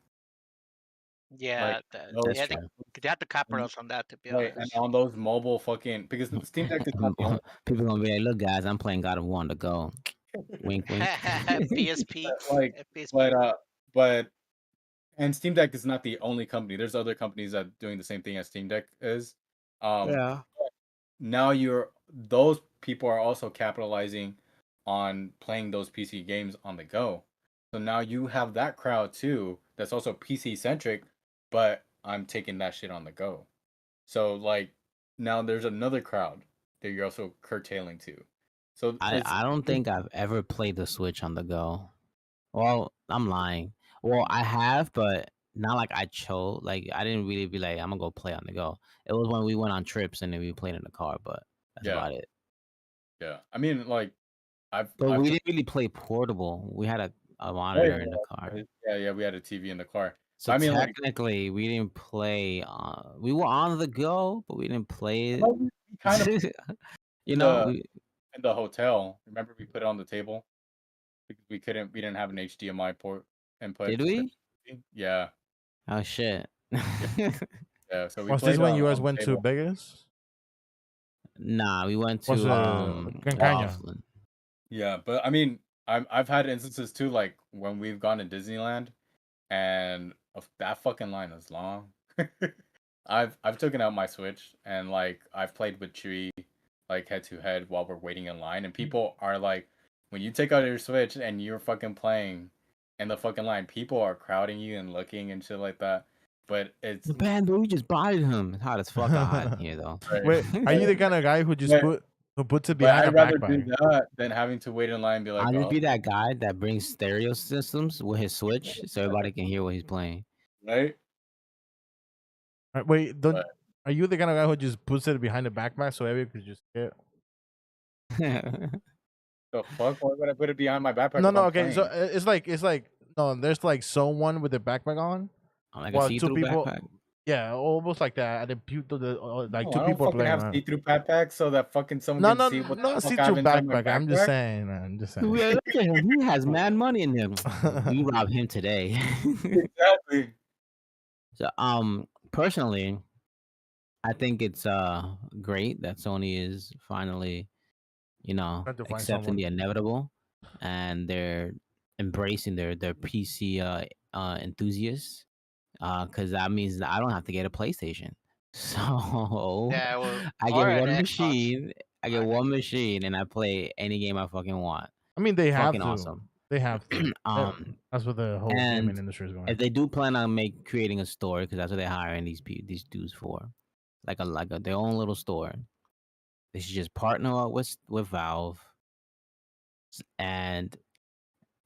Yeah, Like those, That's yeah, true. they have to copper and, us on that, to be right, and honest. on those mobile fucking because the Steam Deck is not the only People gonna be like, "Look, guys, I'm playing God of War on the go." Wink, wink. PSP, like, PSP. but but and Steam Deck is not the only company. There's other companies that are doing the same thing as Steam Deck is. Um, Yeah. Now those people are also capitalizing on playing those PC games on the go. So now you have that crowd too that's also PC centric, but I'm taking that shit on the go. So like now there's another crowd that you're also curtailing to. So I don't think I've ever played the Switch on the go. Well, I'm lying. Well, I have, but not like I chose. Like I didn't really be like, I'm gonna go play on the go. It was when we went on trips and then we played in the car, but that's yeah, about it. yeah. I mean like But I've we took didn't really play portable. We had a oh monitor in the car. yeah, we had a TV in the car. So But I mean like technically, we didn't play. We were on the go, but we didn't play it. we kind of You in know, the we in the hotel. Remember we put it on the table because we didn't have an HDMI port input did to we? connect. Yeah, Oh shit. yeah, yeah. So we Was this played when you guys on went the to table. Vegas? Nah, we went Was to Gran Caña? Laughlin. Yeah, but I mean, I've had instances too, like when we've gone to Disneyland, and that fucking line is long. I've taken out my Switch and like I've played with Chewy like head to head while we're waiting in line, and people are like, when you take out your Switch and you're fucking playing in the fucking line, people are crowding you and looking and shit like that. But it's Man, but we just bodied him. It's hot as fuck out here, though. right. Wait, are you the kind of guy who just But who puts it but behind a I'd rather do backpack? that than having to wait in line and be like, I'll just oh, be that guy that brings stereo systems with his Switch so everybody can hear what he's playing. right? Wait, don't. But Are you the kind of guy who just puts it behind the backpack so everyone could just hear it? the fuck? Why would I put it behind my backpack No, if no, I'm okay. So playing? it's like no. There's like someone with a backpack on, Like a while two see-through people. backpack. Yeah, almost like that. And like No, two I don't people are fucking playing have around. see-through backpacks so that fucking someone No, can no, see what the no. fuck See I have through inside my backpack. I'm just backpack. saying, man. I'm just saying. Yeah, look at him. He has mad money in him. We rob him today. Exactly. So, personally, I think it's great that Sony is finally, Trying to find accepting someone. the inevitable, and they're embracing their PC enthusiasts. Because that means that I don't have to get a PlayStation. So Yeah, well, I get or an one Xbox. machine. I get An one X- machine, and I play any game I fucking want. I mean, they have Fucking to. awesome. They have to. um, That's what the whole gaming and industry is going. if they do plan on creating a store, because that's what they're hiring these dudes for, like their own little store, they should just partner up with Valve and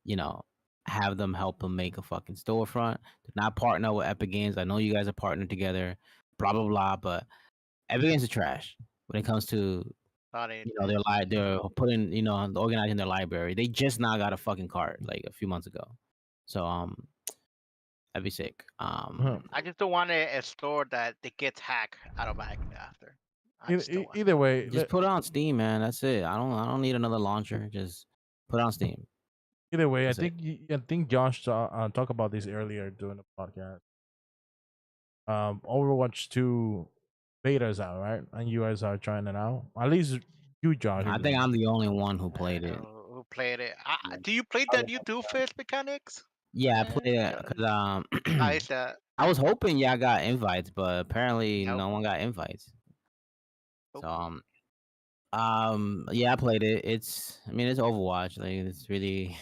you know have them help them make a fucking storefront. Do not partner with Epic Games. I know you guys are partnered together, blah blah blah, but Epic Games is trash when it comes to not their anything. they're putting organizing their library. They just now got a fucking card like a few months ago, so that'd be sick. Uh-huh. I just don't want a store that gets hacked automatically after. I just don't want Either way, Just put it on Steam, man. That's it. I don't need another launcher. Just put it on Steam. either way, That's it. I think Josh talked about this earlier during the podcast. Overwatch 2 beta's out, right? And you guys are trying it out. At least you, Josh. I think I'm the only one who played it. who played it. Yeah. Do you play that new Doomfist mechanics? Yeah, I played it because Nice. I was hoping y'all got invites, but apparently Nope. no one got invites. Nope. So yeah, I played it. I mean, it's Overwatch. Like it's really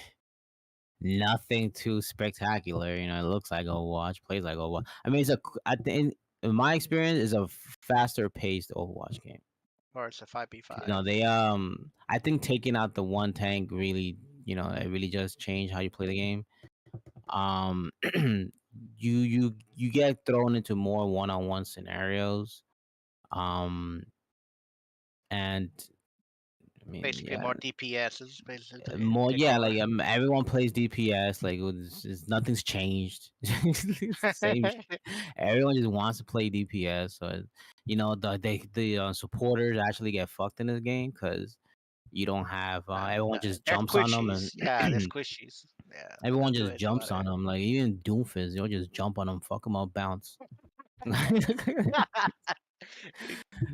nothing too spectacular. It looks like Overwatch, plays like Overwatch. I mean, I think in my experience, is a faster paced Overwatch game. Or it's a 5v5. They I think taking out the one tank really, it really just changed how you play the game. You get thrown into more one-on-one scenarios. And I mean, Basically, yeah, more DPSs. Basically, more take yeah, over. like everyone plays DPS. Like nothing's changed. It's the same. Everyone just wants to play DPS. So the supporters actually get fucked in this game because you don't have everyone just They're jumps on them squishies. Yeah, they're and squishies. Yeah, Everyone do just it, jumps on him. Like even Doomfist, you'll just jump on him, fuck him up, bounce.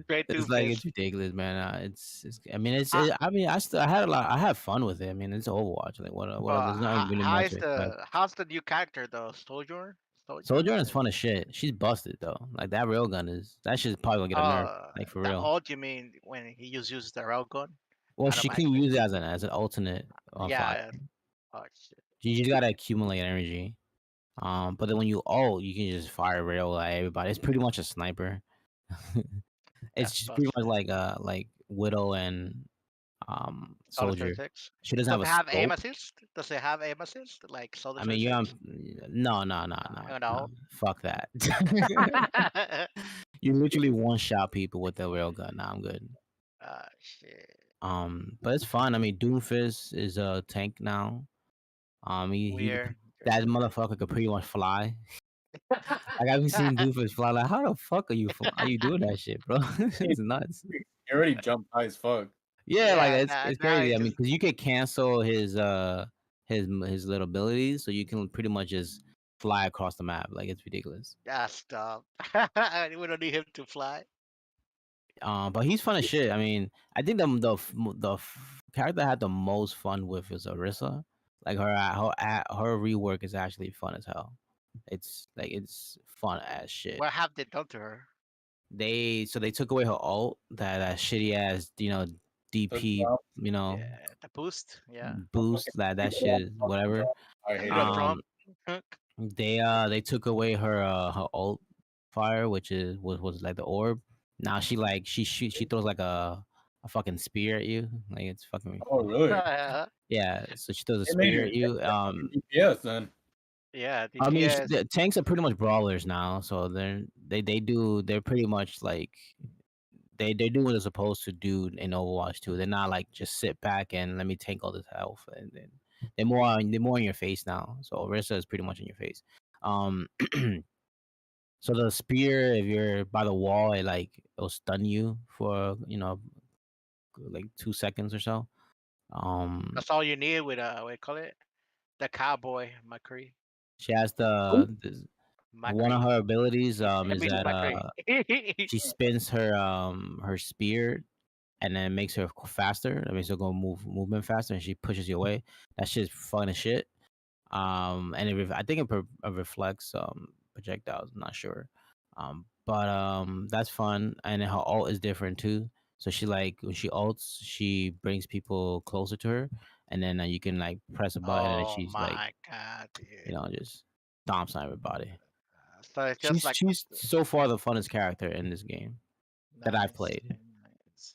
Great It's like it's Doofus. ridiculous, man. It's I mean, Uh, I mean, I had a lot. I had fun with it. I mean, it's Overwatch. Like what? There's not really much to expect. how's the new character though? Sojourn? Sojourn Sojourn? is fun as shit. She's busted though. Like that railgun is that shit's probably gonna get a nerf. Like for The real. ult you mean when he uses the railgun Well, she can automatically? use it as an alternate fire. Yeah. Oh shit. You just gotta accumulate energy. But then when you ult, you can just fire rail at everybody. It's pretty much a sniper. It's That's just pretty much busted. like Widow and Solid Soldier. 36. She doesn't Does have it a have aim scope. assist? Does it have aim assist like Solid I mean, you're 36? on. No, You no. know. Fuck that. You literally one shot people with the rail gun. Nah, I'm good. Shit. But it's fun. I mean, Doomfist is a tank now. He Weird. that motherfucker could pretty much fly. Like I've seen Doofus fly. Like, how the fuck are you doing that shit, bro? He It's nuts. already jumped high as fuck. Yeah, like Yeah, it's now crazy. he I mean, just because you could cancel his little abilities, so you can pretty much just fly across the map. Like it's ridiculous. stop. We don't need him to fly. But he's fun as shit. I mean, I think character I had the most fun with is Orisa. Like her rework is actually fun as hell. It's fun as shit. What have they done to her? They took away her ult, that shitty ass, Took DP, off. Yeah, the boost. Yeah. boost, that shit is whatever. I hate The it. drum. Um, they took away her ult fire, which was like the orb. Now she throws like a fucking spear at you. Like it's fucking Oh, really? yeah. So she throws a It made spear it at you. DPS then. Yeah, I mean, DPS. the tanks are pretty much brawlers now, so they're pretty much like they do what they're supposed to do in Overwatch 2. They're not like just sit back and let me tank all this health, and then they're more in your face now. So Orisa is pretty much in your face. Um, so the spear, if you're by the wall, it'll stun you for like 2 seconds or so. Um, That's all you need with what do you call it? The cowboy McCree. she has Who? one of McCree. her abilities It is means that McCree. she spins her spear and then makes her faster. That makes her go movement faster, and she pushes you away. That shit's fun as shit. And I think it reflects projectiles. I'm not sure. But that's fun, and then her ult is different too. So she like when she ults, she brings people closer to her, and then you can like press a button, and Oh she's like, my god, dude. just stomps on everybody. So it's just like She's so far the funnest character in this game that I've nice. played. Nice.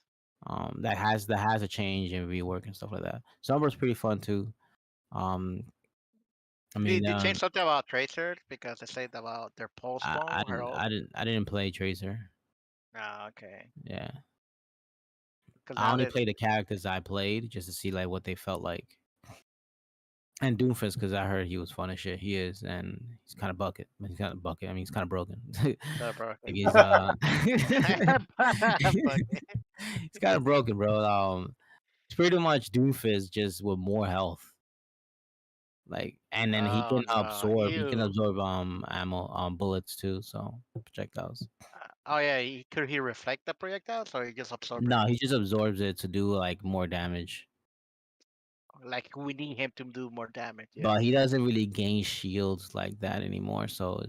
That has a change and rework and stuff like that. Summer's pretty fun too. Um, I mean, Did they change something about tracers because they said about their pulse bomb? Her ult? I didn't play Tracer. Oh, okay. Yeah, Because I now only that played the characters I played just to see like what they felt like. And Doomfist, because I heard he was fun as shit. He is, and he's kind of bucket. He's kind of bucket. I mean, he's kind of broken. Like broken. he's Fuck it. he's kind of broken, bro. It's pretty much Doomfist just with more health. Like, and then Oh no, he can you. absorb ammo, bullets too, so projectiles. Oh yeah, could he reflect the projectiles or he just absorb it? No, he just absorbs it to do like more damage. Like we need him to do more damage. Yeah. But he doesn't really gain shields like that anymore. So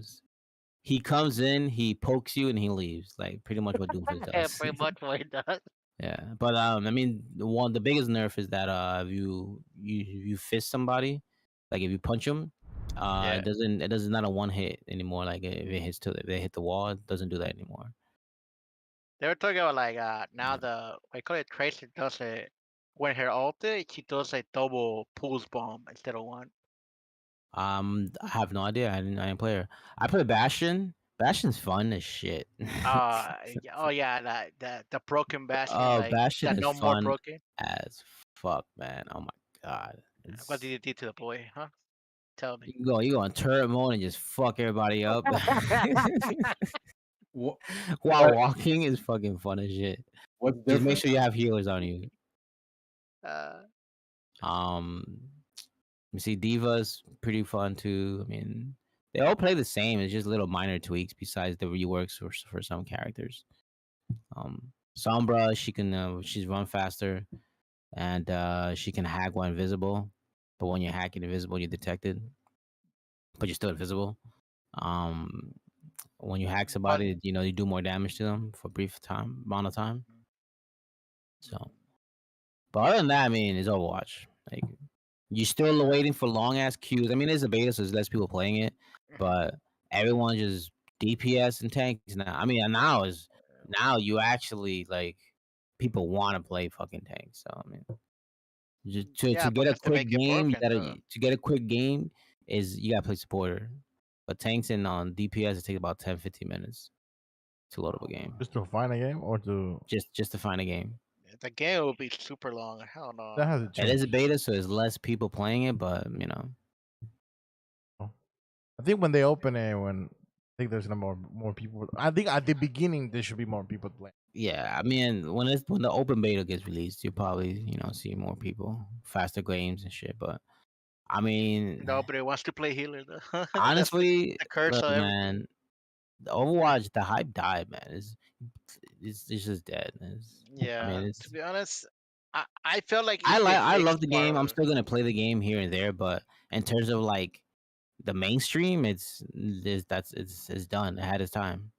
he comes in, he pokes you, and he leaves. Like pretty much what Doomfist Yeah, does. pretty much what he does. Yeah, but I mean, the biggest nerf is that if you fist somebody, like if you punch them, Yeah. it does not a one hit anymore. Like if they hit the wall, it doesn't do that anymore. They were talking about like now the I call it Tracer does it when her ulti, she does a double pulse bomb instead of one. I have no idea. I didn't play her. I play Bastion. Bastion's fun as shit. Oh yeah, the broken bastion, Oh, like Bastion the is no more fun broken. as fuck, man. Oh my god. What did you do to the boy, huh? Tell me. You go on turret mode and just fuck everybody up What? while walking is fucking fun as shit. What's Just make different? sure you have healers on you. Uh, Um, You see, Diva's pretty fun too. I mean, they all play the same. It's just little minor tweaks besides the reworks for some characters. Sombra, she's run faster, and she can hack while invisible. But when you're hacking invisible, you're detected, but you're still invisible. Um, when you hack But somebody, you do more damage to them for a brief amount of time. So, but other than that, I mean, it's Overwatch. Like, you're still waiting for long ass queues. I mean, it's a beta, so there's less people playing it, but everyone just DPS and tanks now. I mean, now you actually like people want to play fucking tanks. So I mean, just yeah, to get a because to quick make it game, broken though. to get a quick game is you gotta play supporter. But tanks and on DPS it takes about 10-15 minutes to load up a game. Just to find a game or to Just to find a game. The game will be super long. Hell no. that hasn't It is a changed. beta, so there's less people playing it, but I think when they open it, when I think there's no more people. I think at the beginning there should be more people playing. yeah, I mean, when the open beta gets released, you'll probably see more people, faster games and shit. But I mean, Nobody wants to play healer though. That's honestly, the curse look, of everything. man, the Overwatch, the hype died, man. It's just dead. I Yeah, mean, to it's be honest, I felt like if they I fixed love the part game. of I'm it, still gonna play the game here and there, but in terms of like the mainstream, it's done. It had its time.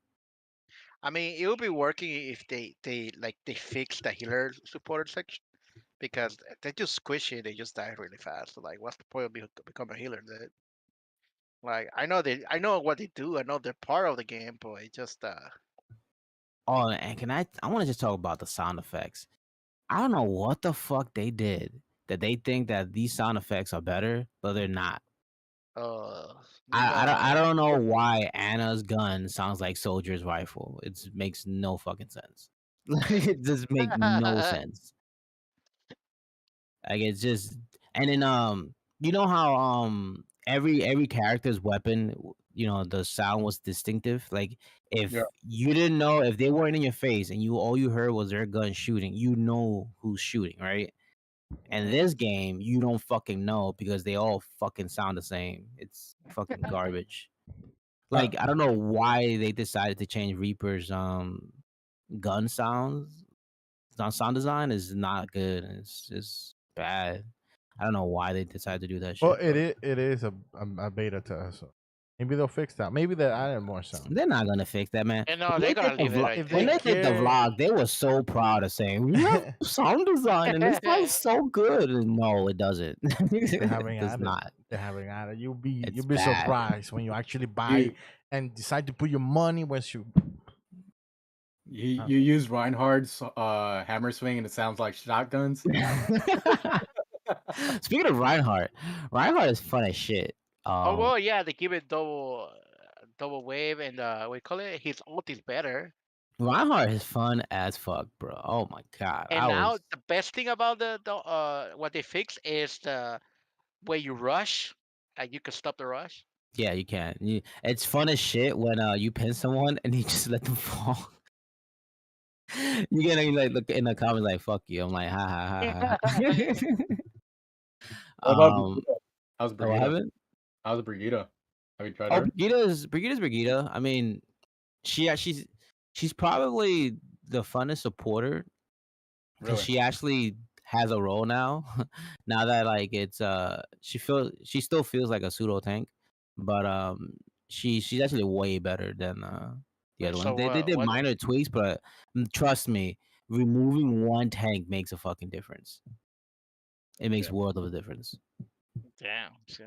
I mean, it would be working if they fix the healer supported section because they just squish it, they just die really fast. So like, what's the point of become a healer? Like, I know what they do. I know they're part of the game, but it just Oh, and I want to just talk about the sound effects. I don't know what the fuck they did that they think that these sound effects are better, but they're not. uh I no. don't know why Anna's gun sounds like Soldier's rifle. It makes no fucking sense. It just make no sense. Like it's just and then you know how every character's weapon the sound was distinctive. Like if Yeah. you didn't know if they weren't in your face and all you heard was their gun shooting, you know who's shooting, right? And this game, you don't fucking know because they all fucking sound the same. It's fucking garbage. Uh, Like I don't know why they decided to change Reaper's gun sounds. Sound design is not good. It's just bad. I don't know why they decided to do that Well, shit, but it is a beta test, so maybe they'll fix that. Maybe they added more sound. they're not gonna fix that, man. And no, they're gonna leave it like If When they they this. did the care, vlog, they were so proud of saying we have sound design and it sounds so good. And no, it doesn't. they It haven't does added. not. They haven't added. It's You'll be bad. surprised when you actually buy you and decide to put your money once you. you use Reinhardt's hammer swing and it sounds like shotguns. Speaking of Reinhardt is fun as shit. Oh well, yeah, they give it double wave and we call it his ult is better. Reinhardt is fun as fuck, bro. Oh my god, And now the best thing about the what they fix is the way you rush, you can stop the rush. yeah, you can. It's fun as shit when you pin someone and you just let them fall. You get like look in the comments like "fuck you." I'm like ha ha ha ha. What about um, Brigitte? How's what Brigitte? happened? How's Brigitte? Have you tried Oh, her? Brigitta's Brigitte. I mean, she's probably the funnest supporter because Really? she actually has a role now. Now that like it's she still feels like a pseudo tank, but she's actually way better than the other one. So They did what? minor tweaks, but trust me, removing one tank makes a fucking difference. It makes Yeah. world of a difference. Damn. So,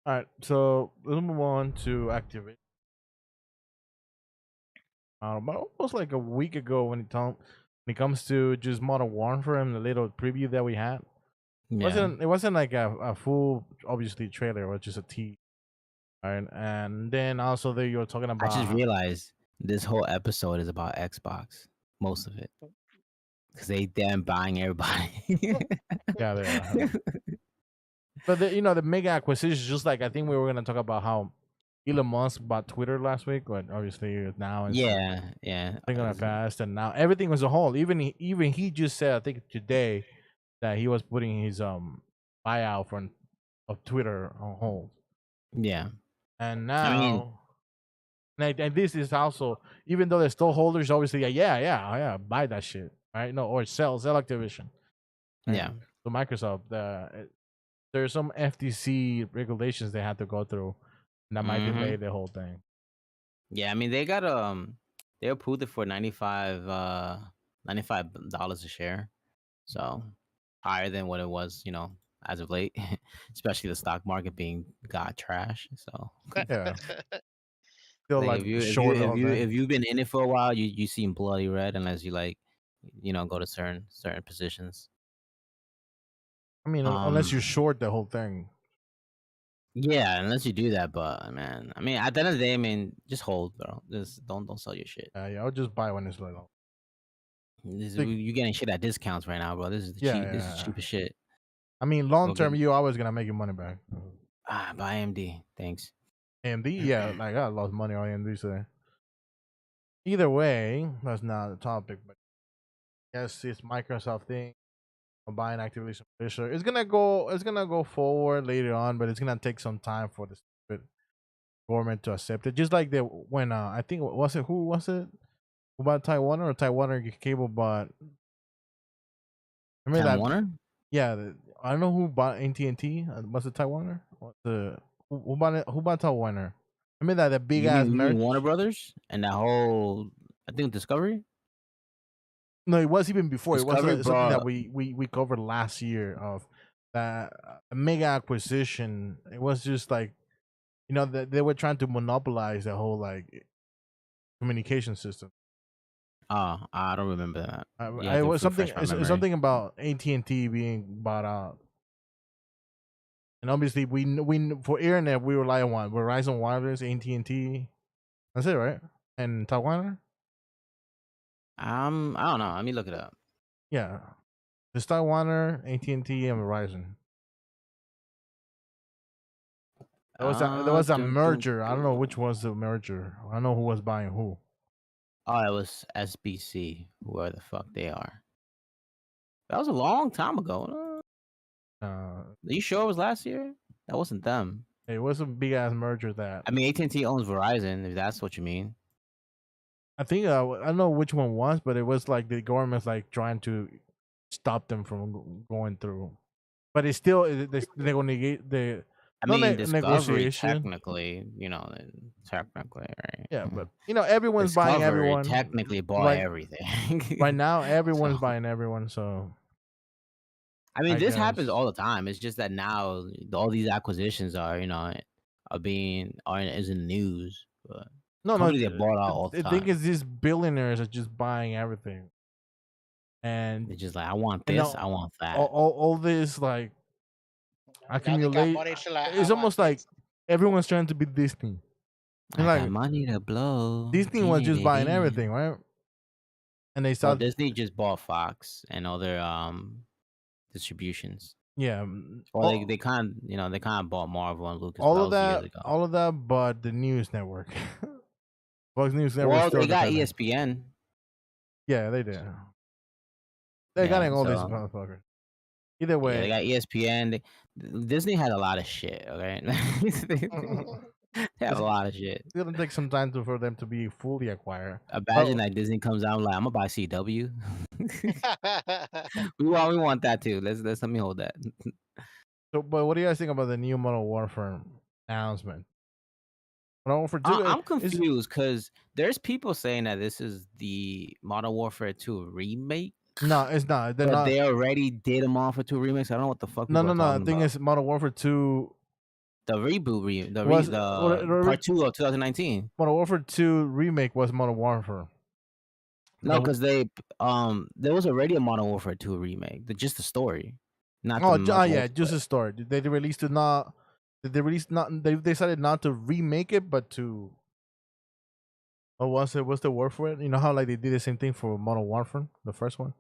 All right, so let's move on to activate. But almost like a week ago when it comes to just Modern Warfare and the little preview that we had, Yeah, it wasn't like a full obviously trailer, it was just a tease. All right, and then also there you were talking I just about realized this whole episode is about Xbox, most of it, because they damn buying everybody. yeah, they are. But the mega acquisition, just like I think we were gonna talk about how Elon Musk bought Twitter last week, but obviously now it's yeah. thing gonna pass, and now everything was a whole. Even he just said I think today that he was putting his buyout from of Twitter on hold. Yeah. And I mean, now, and this is also, even though they're still holders, obviously, yeah, buy that shit, right? No, or sell Activision, right? yeah. So Microsoft, there's some FTC regulations they have to go through, and that might delay Hmm. the whole thing. Yeah, I mean they approved it for $95 a share. So higher than what it was, as of late, especially the stock market being god trash. So Yeah, still like like if you if you short the if whole you thing. if you've been in it for a while, you seem bloody red unless you like, go to certain positions. I mean, unless you're Um short the whole thing. yeah, unless you do that, but man, I mean at the end of the day, I mean just hold, bro. Just don't sell your shit. Yeah, I'll just buy when it's little. Like, You getting shit at discounts right now, bro. This is yeah. cheap as shit. I mean, long Go get term, you're always gonna make your money back. buy AMD. Thanks. AMD, yeah, like I lost money on AMD today. Either way, that's not the topic, but yes, it's Microsoft thing. Buying Activision Blizzard. It's gonna go forward later on, but it's gonna take some time for the stupid government to accept it. Just like they when I think who was it? Who bought Taiwan cable bought? Remember Time that? Warner? Yeah, I don't know who bought AT&T. Was it Taiwaner? Who bought it? Who bought Taiwaner? Remember that the big ass You mean Warner merch? Brothers and that whole I think Discovery? No, it was even before. It was Discovery something that brought we covered last year of that mega acquisition. It was just like that they were trying to monopolize the whole like communication system. I don't remember that. You It have to was something. refresh my It's memory. something about AT&T being bought out, and obviously we for internet we rely on one Verizon Wireless, AT&T. That's it, right? And Taiwan. I don't know. Let me look it up. Yeah, it's Taiwaner, AT&T, and Verizon. There was a merger. I don't know which was the merger. I don't know who was buying who. Oh, it was SBC, whoever the fuck they are. That was a long time ago. Are you sure it was last year? That wasn't them. It was a big ass merger that I mean, AT&T owns Verizon, if that's what you mean. I think I don't know which one was, but it was like the government's like trying to stop them from going through. But it's still they're going to negate the I no mean, Discovery negotiation. technically, right? Yeah, but everyone's buying Discovery everyone technically bought right everything. right now. So, Everyone's buying everyone, so I mean, I this happens guess all the time. It's just that now all these acquisitions are is in the news, but no. companies get bought out all the The thing time. is, these billionaires are just buying everything, and They're just like, I want and this, I want that. all this like Now they got accumulate. money, so like I It's want almost like this. everyone's trying to be Disney. And I got like money to blow. Disney was Teeny just buying weeny. everything, right? And they Well, started, Disney just bought Fox and other distributions. yeah, Well, they kind of they kind of bought Marvel and Lucas, but all that of was years that, ago. but the news network, Fox News Network, is Well, still they got independent. ESPN. Yeah, they did. They got Yeah, in all these so motherfuckers. Either yeah, they way, got ESPN. Disney had a lot of shit. Okay, they have a lot of shit. it's gonna take some time for them to be fully acquired. Imagine that Disney comes out like, I'm gonna buy CW. we want that too. Let me hold that. But what do you guys think about the new Modern Warfare announcement? Modern Warfare Two I'm is confused because there's people saying that this is the Modern Warfare 2 remake, no, it's not. They're but not. they already did a Modern Warfare 2 remakes. I don't know what the fuck No, people no, are no. talking The thing about. is, Modern Warfare Two The reboot, was the part 2 of 2019. Modern Warfare 2 remake was Modern Warfare. No, because there was already a Modern Warfare 2 remake, just the story, not the Yeah, just multiplayer. a story. They released it not. They released not. They decided not to remake it, but to. Oh, what's the word for it? You know how like they did the same thing for Modern Warfare, the first one,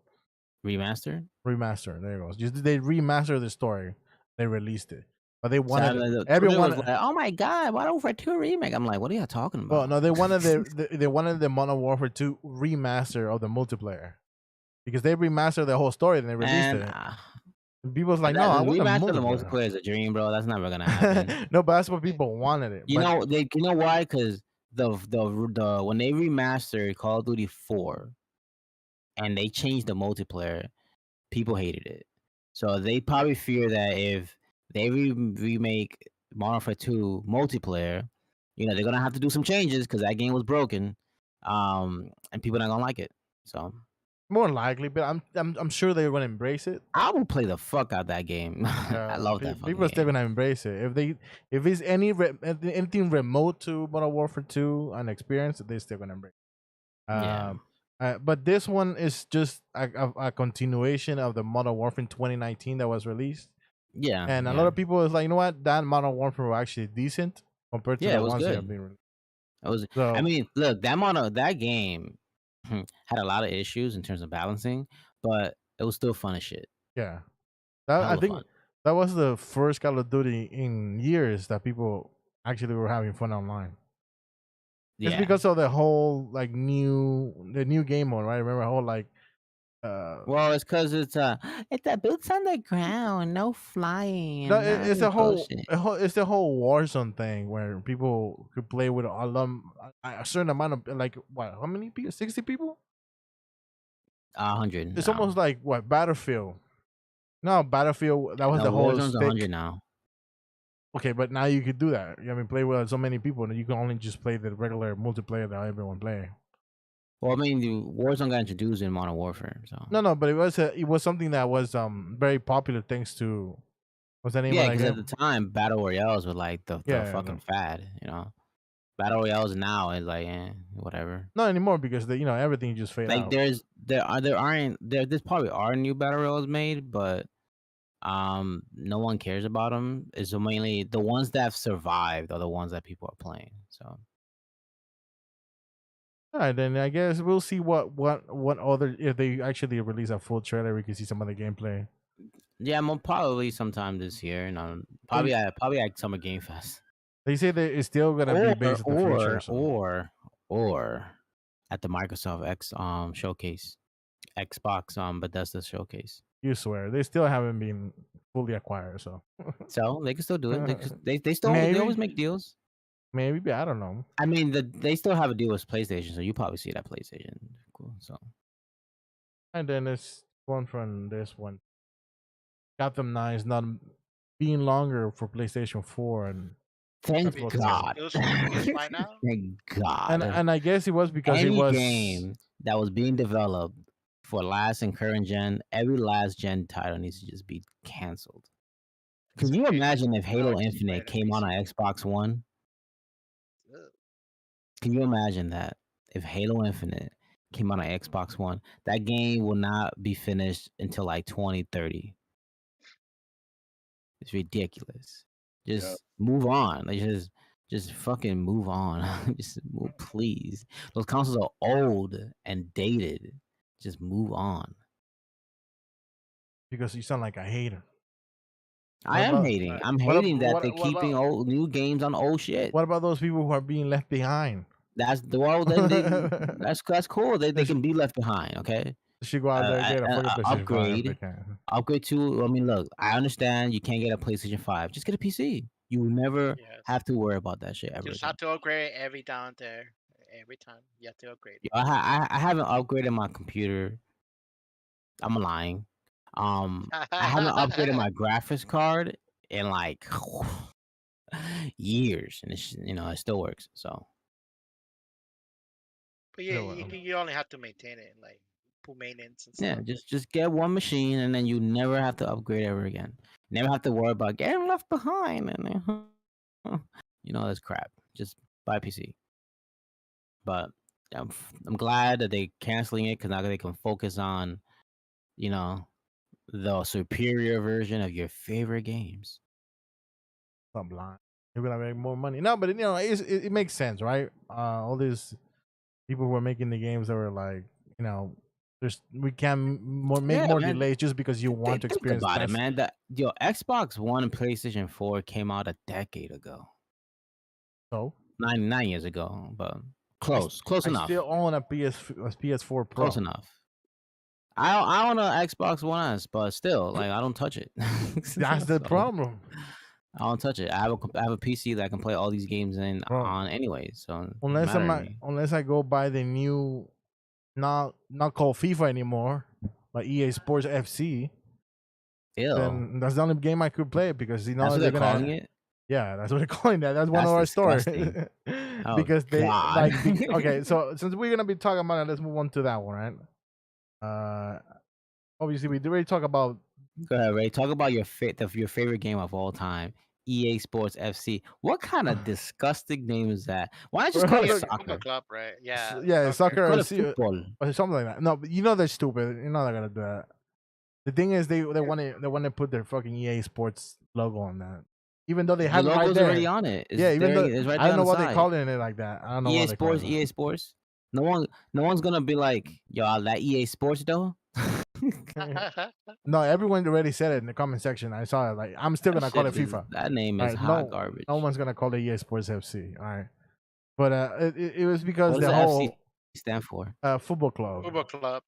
Remastered. remaster. There you go. Just they remastered the story. They released it, but they So wanted Twitter was everyone. like, "Oh my god, Modern Warfare 2 remake." I'm like, "What are you talking Well, about?" no, they wanted they wanted the Modern Warfare 2 remaster of the multiplayer because they remastered the whole story and they released And it. People's like, no, I The want a remaster of the multiplayer. multiplayer is a dream, bro. That's never gonna happen. No, but that's what people wanted it. You But know why? Because the when they remastered Call of Duty 4 and they changed the multiplayer, people hated it. So they probably fear that if they remake Modern Warfare 2 multiplayer, they're gonna have to do some changes because that game was broken, and people are not gonna like it. So more likely, but I'm sure they're gonna embrace it. I will play the fuck out that game. I love that fucking People are still game. gonna embrace it. If it's anything remote to Modern Warfare 2 an experience, they're still gonna embrace it. Yeah. But this one is just a continuation of the Modern Warfare 2019 that was released. Yeah. And a lot of people is like, you know what, that Modern Warfare was actually decent compared to Yeah, it the was ones that good. have been released. It was. So I mean, look, that game had a lot of issues in terms of balancing, but it was still fun as shit. yeah, that I Hella think fun. that was the first Call of Duty in years that people actually were having fun online. It's Yeah. because of the whole like the new game mode, right? Remember the whole like Well, it's because it's a boots on the ground, no flying. no, And all it's this a whole, bullshit. it's the whole Warzone thing where people could play with a certain amount of like what? How many people? 60 people? 100. It's now. almost like what Battlefield. No, Battlefield. That was No, the whole Warzone's 100 stick. now. Okay, but now you could do that. I mean, play with so many people, and you can only just play the regular multiplayer that everyone play. Well, I mean, the Warzone got introduced in Modern Warfare, so No, but it was something that was very popular thanks to what's the name yeah, of that because at game? the time, battle royales were like the Yeah, fucking fad. Battle royales now is like whatever. not anymore because everything just fade Like out. there's probably are new battle royals made, but no one cares about them. It's mainly the ones that have survived are the ones that people are playing. So All right, then I guess we'll see what other if they actually release a full trailer, we can see some of the gameplay. yeah, probably sometime this year. Probably at Summer Game Fest. They say that it's still gonna be based in the future. Or at the Microsoft X showcase, Xbox Bethesda showcase. You swear they still haven't been fully acquired, so So they can still do it. They Maybe. always make deals. maybe, but I don't know. I mean, they still have a deal with PlayStation, so you probably see that PlayStation. Cool. So And then it's one from this one. Gotham Knights not being longer for PlayStation 4 and thank Xbox God. It was on PS5 now. Thank God. and I guess it was because Any it was game that was being developed for last and current gen, every last gen title needs to just be canceled. Can you imagine if Halo Infinite came on Xbox One? Can you imagine that? If Halo Infinite came out on Xbox One, that game will not be finished until like 2030. It's ridiculous. Just move on. Like just fucking move on. Just move, please. Those consoles are old and dated. Just move on. because you sound like a hater. I am about- hating. I'm what hating that what- they're what keeping about- old new games on old shit. What about those people who are being left behind? That's the world. That's cool. They can be left behind. Okay. They should go out there and get a fucking PlayStation 5 if they upgrade. can. Upgrade to. I mean, look. I understand you can't get a PlayStation 5. Just get a PC. You will never have to worry about that shit ever. You just again. have to upgrade every down there. Every time you have to upgrade. I haven't upgraded my computer. I'm lying. I haven't upgraded my graphics card in like years, and it's it still works. So But yeah, you only have to maintain it, like put maintenance and yeah, stuff. just get one machine, and then you never have to upgrade ever again. Never have to worry about getting left behind, and that's crap. Just buy a PC. But I'm glad that they canceling it because now they can focus on, the superior version of your favorite games. I'm blind. They're gonna make more money. No, but it makes sense, right? All these people who are making the games that were like, we can make more delays just because you want to experience. Think about it, man. That Xbox One and PlayStation 4 came out a decade ago. So 9 years ago, but close enough. I still own a PS4 Pro. Close enough. I own an Xbox One S, but still, like I don't touch it. That's the So, problem, I don't touch it. I have a PC that I can play all these games bro. on anyway, so it doesn't Unless matter to me. unless I go buy the new, not called FIFA anymore, but EA Sports FC, Ew, then that's the only game I could play because that's what they're they're calling gonna. it. Yeah, that's what they're calling that. That's one That's of our stores. disgusting. Oh Because they God. okay, so since we're gonna be talking about it, let's move on to that one, right? Obviously we already talk about Go ahead, Ray. Talk about your favorite game of all time, EA Sports FC. What kind of disgusting name is that? Why not just call it Yeah, soccer? football club, right? Yeah, yeah, soccer Call it FC football. or something like that. No, but you know they're stupid. You're not gonna do that. The thing is, they want to put their fucking EA Sports logo on that, even though they The have it right logo's already there. on it. Yeah, even though It's right I there don't on know the what they side. call it like that. I don't know EA what they call Sports, it. EA Sports. No one's gonna be like, yo, that EA Sports though. No, everyone already said it in the comment section. I saw it. Like, I'm still gonna call it FIFA. That name All is right, hot garbage. no one's gonna call it EA Sports FC. All right, but it was because What does the the FC whole stand for? football club. football club.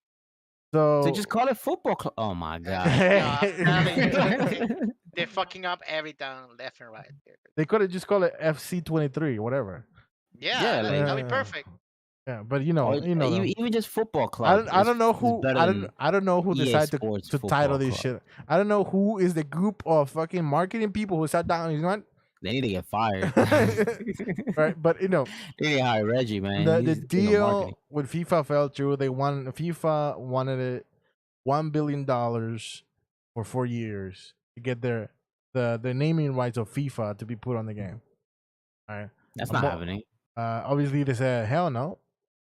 So So just call it football club. Oh my god. No, I'm telling you, like, they're fucking up every down left and right. they could have just called it FC 23, whatever. Yeah, Yeah, like that'd be perfect. Yeah, but you or know them. even just football club. I don't know is who better than I don't know who EA decided Sports to title Football this Club. shit. I don't know who is the group of fucking marketing people who sat down and went They need to get fired. right, but you know They need to hire Reggie, man. the He's king of deal marketing. with FIFA fell through. FIFA wanted it $1 billion for 4 years to get the naming rights of FIFA to be put on the game. All right, That's not happening. obviously they said hell no,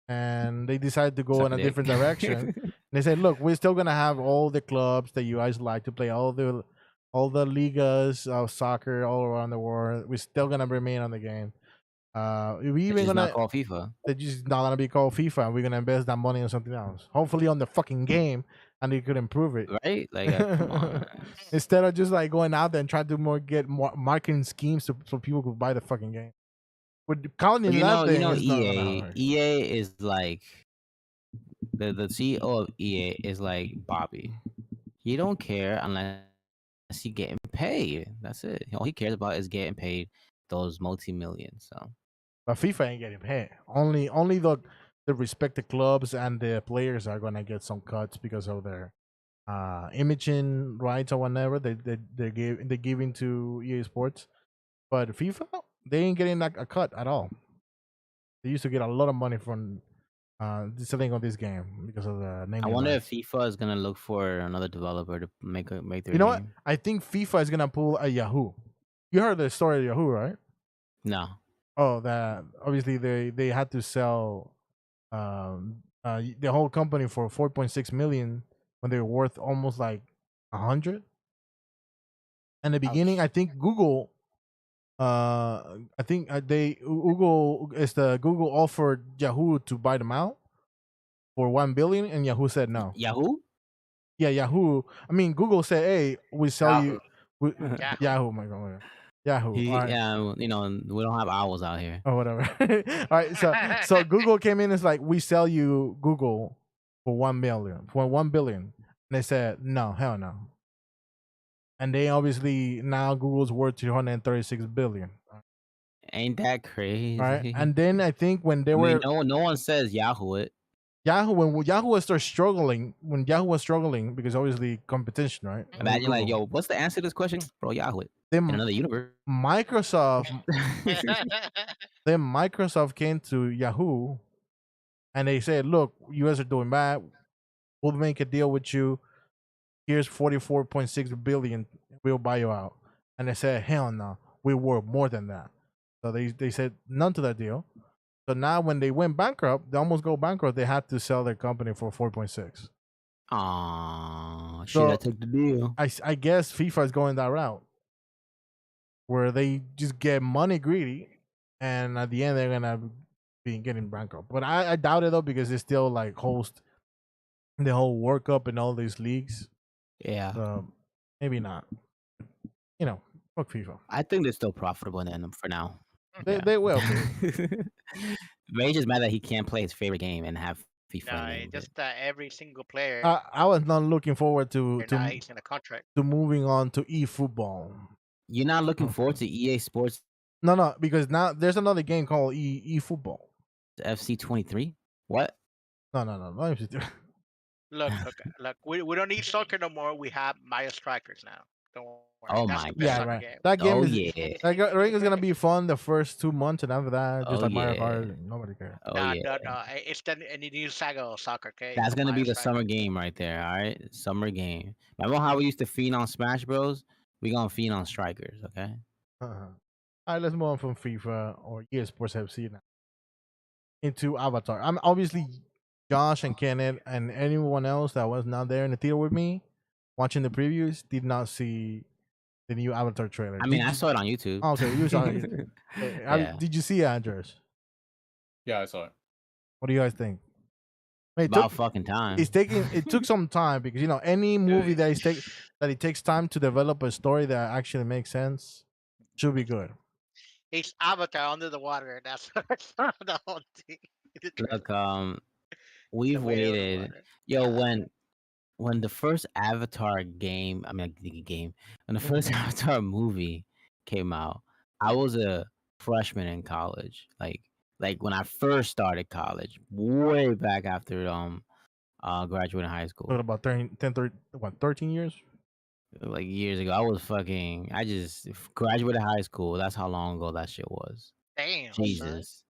and they decided to go Suck in a a dick. different direction. They said, look, we're still gonna have all the clubs that you guys like to play, all the ligas of soccer all around the world. We're still gonna remain on the game. We It's even just gonna not called FIFA. they're just not gonna be called FIFA, and we're gonna invest that money on something else. Hopefully on the fucking game, and they could improve it. Right? Like, come on. Man. Instead of just like going out there and trying to get more marketing schemes so people could buy the fucking game. With calling But it you that thing, know, it's not gonna EA. work. EA is like the CEO of EA is like Bobby. He don't care unless he getting paid. That's it. All he cares about is getting paid those multi-millions. So But FIFA ain't getting paid. Only the respected clubs and the players are gonna get some cuts because of their imaging rights or whatever they giving to EA Sports. But FIFA, they ain't getting a cut at all. They used to get a lot of money from selling of this game because of the name. I wonder if FIFA is gonna look for another developer to make their You know what? game. I think FIFA is gonna pull a Yahoo. You heard the story of Yahoo, right? No. Oh, that obviously they had to sell the whole company for 4.6 million when they were worth almost like 100. In the beginning, Ouch. I think Google. I think Google offered Yahoo to buy them out for 1 billion, and Yahoo said no. Yahoo? Yeah, Yahoo. I mean, Google said, "Hey, we sell you." Yahoo. Yahoo, my God, Yahoo. All right. Yeah, you know, we don't have owls out here. Or whatever. All right, so Google came in. It's like, we sell you Google for 1 billion, and they said no, hell no. And they obviously now Google's worth 236 billion. Ain't that crazy? Right, and then I think when they I were mean, no one says Yahoo it. Yahoo, when Yahoo was struggling, because obviously competition, right? Imagine like, Google. yo, what's the answer to this question? Bro, Yahoo it. Then In another universe. Microsoft came to Yahoo and they said, look, you guys are doing bad. We'll make a deal with you. Here's 44.6 billion. We'll buy you out. And they said, hell no, we worth more than that. So they said none to that deal. So now when they went bankrupt, they almost go bankrupt, they had to sell their company for 4.6. Aw, shit, So- I took the deal. I guess FIFA is going that route, where they just get money greedy, and at the end they're gonna be getting bankrupt. But I doubt it though, because they still like host the whole World Cup and all these leagues. Yeah. So maybe not. You know, fuck FIFA. I think they're still profitable in the end for now. They will be. Rage is mad that he can't play his favorite game and have FIFA No, a little bit. just every single player I was not looking forward to now he's in a contract. moving on to eFootball. You're not looking Oh. forward to EA Sports No, because now there's another game called eFootball. FC23? What? No. Look. We don't need soccer no more. We have Mario Strikers now. Don't worry. Oh That's my the best Yeah, god. soccer right. game. That game Oh is yeah. I think it's gonna be fun the first 2 months, and after that, just Oh like Mario yeah. Kart, nobody cares. Oh No, yeah. no, no. It's the new saga of soccer, okay? That's gonna Mario be the Strikers. summer game right there. All right, summer game. Remember how we used to feed on Smash Bros? We gonna feed on strikers. Okay. All right, let's move on from FIFA or EA Sports FC now into Avatar. I'm obviously Josh and Kenneth and anyone else that was not there in the theater with me watching the previews did not see the new Avatar trailer. I mean, I you? saw it on YouTube. Oh, okay, you saw it. Yeah. Did you see it, Andres? Yeah, I saw it. What do you guys think? It About fucking time. It took some time because any movie that it takes time to develop a story that actually makes sense should be good. It's Avatar under the water. That's the whole thing. Look, we've waited. Yo, when the first Avatar game, I mean the game, when the first Avatar movie came out, I was a freshman in college. Like when I first started college, way back after graduating high school. What about 13 years? Like years ago. I just graduated high school. That's how long ago that shit was. Damn. Jesus.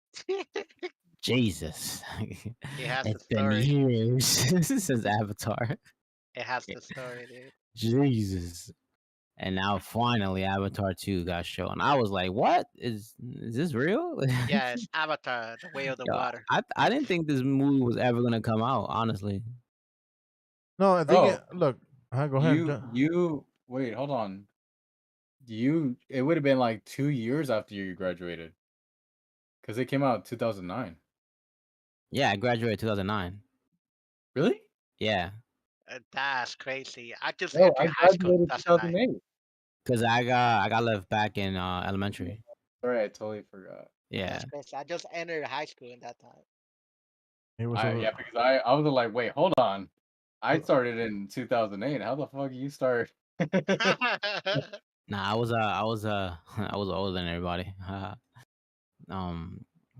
Jesus. It has It's the been story. years since Avatar. It has the story, dude. Jesus. And now finally Avatar 2 got shown. I was like, what? Is this real? Yeah, it's Avatar, the way of the Yo, water. I didn't think this movie was ever gonna come out, honestly. No, I think look. Go ahead. You wait, hold on. It would have been like 2 years after you graduated, because it came out 2009. Yeah, I graduated 2009. Really? Yeah. That's crazy. I just No, entered I high school. graduated That's 2008. Cause I got left back in elementary. Sorry, I totally forgot. Yeah. That's crazy. I just entered high school in that time. It was Yeah, because I was like, wait, hold on. I started in 2008. How the fuck you start? Nah, I was I was older than everybody.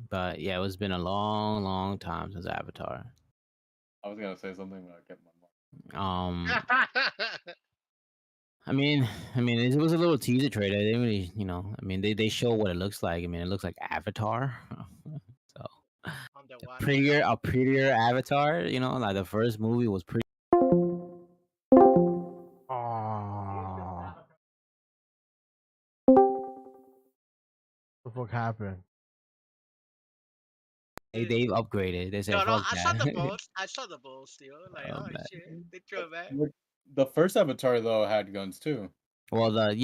But yeah, it's been a long, long time since Avatar. I was gonna say something, but I kept my mouth. I mean, it was a little teaser trailer. They didn't really, I mean, they show what it looks like. I mean, it looks like Avatar. So Underwater. a prettier Avatar. Like the first movie was pretty. What the fuck happened? They've upgraded. They said, No, fuck I that. saw the post. I saw the post, like, Oh, oh man. shit, they threw it back. The first Avatar though had guns too. Well, but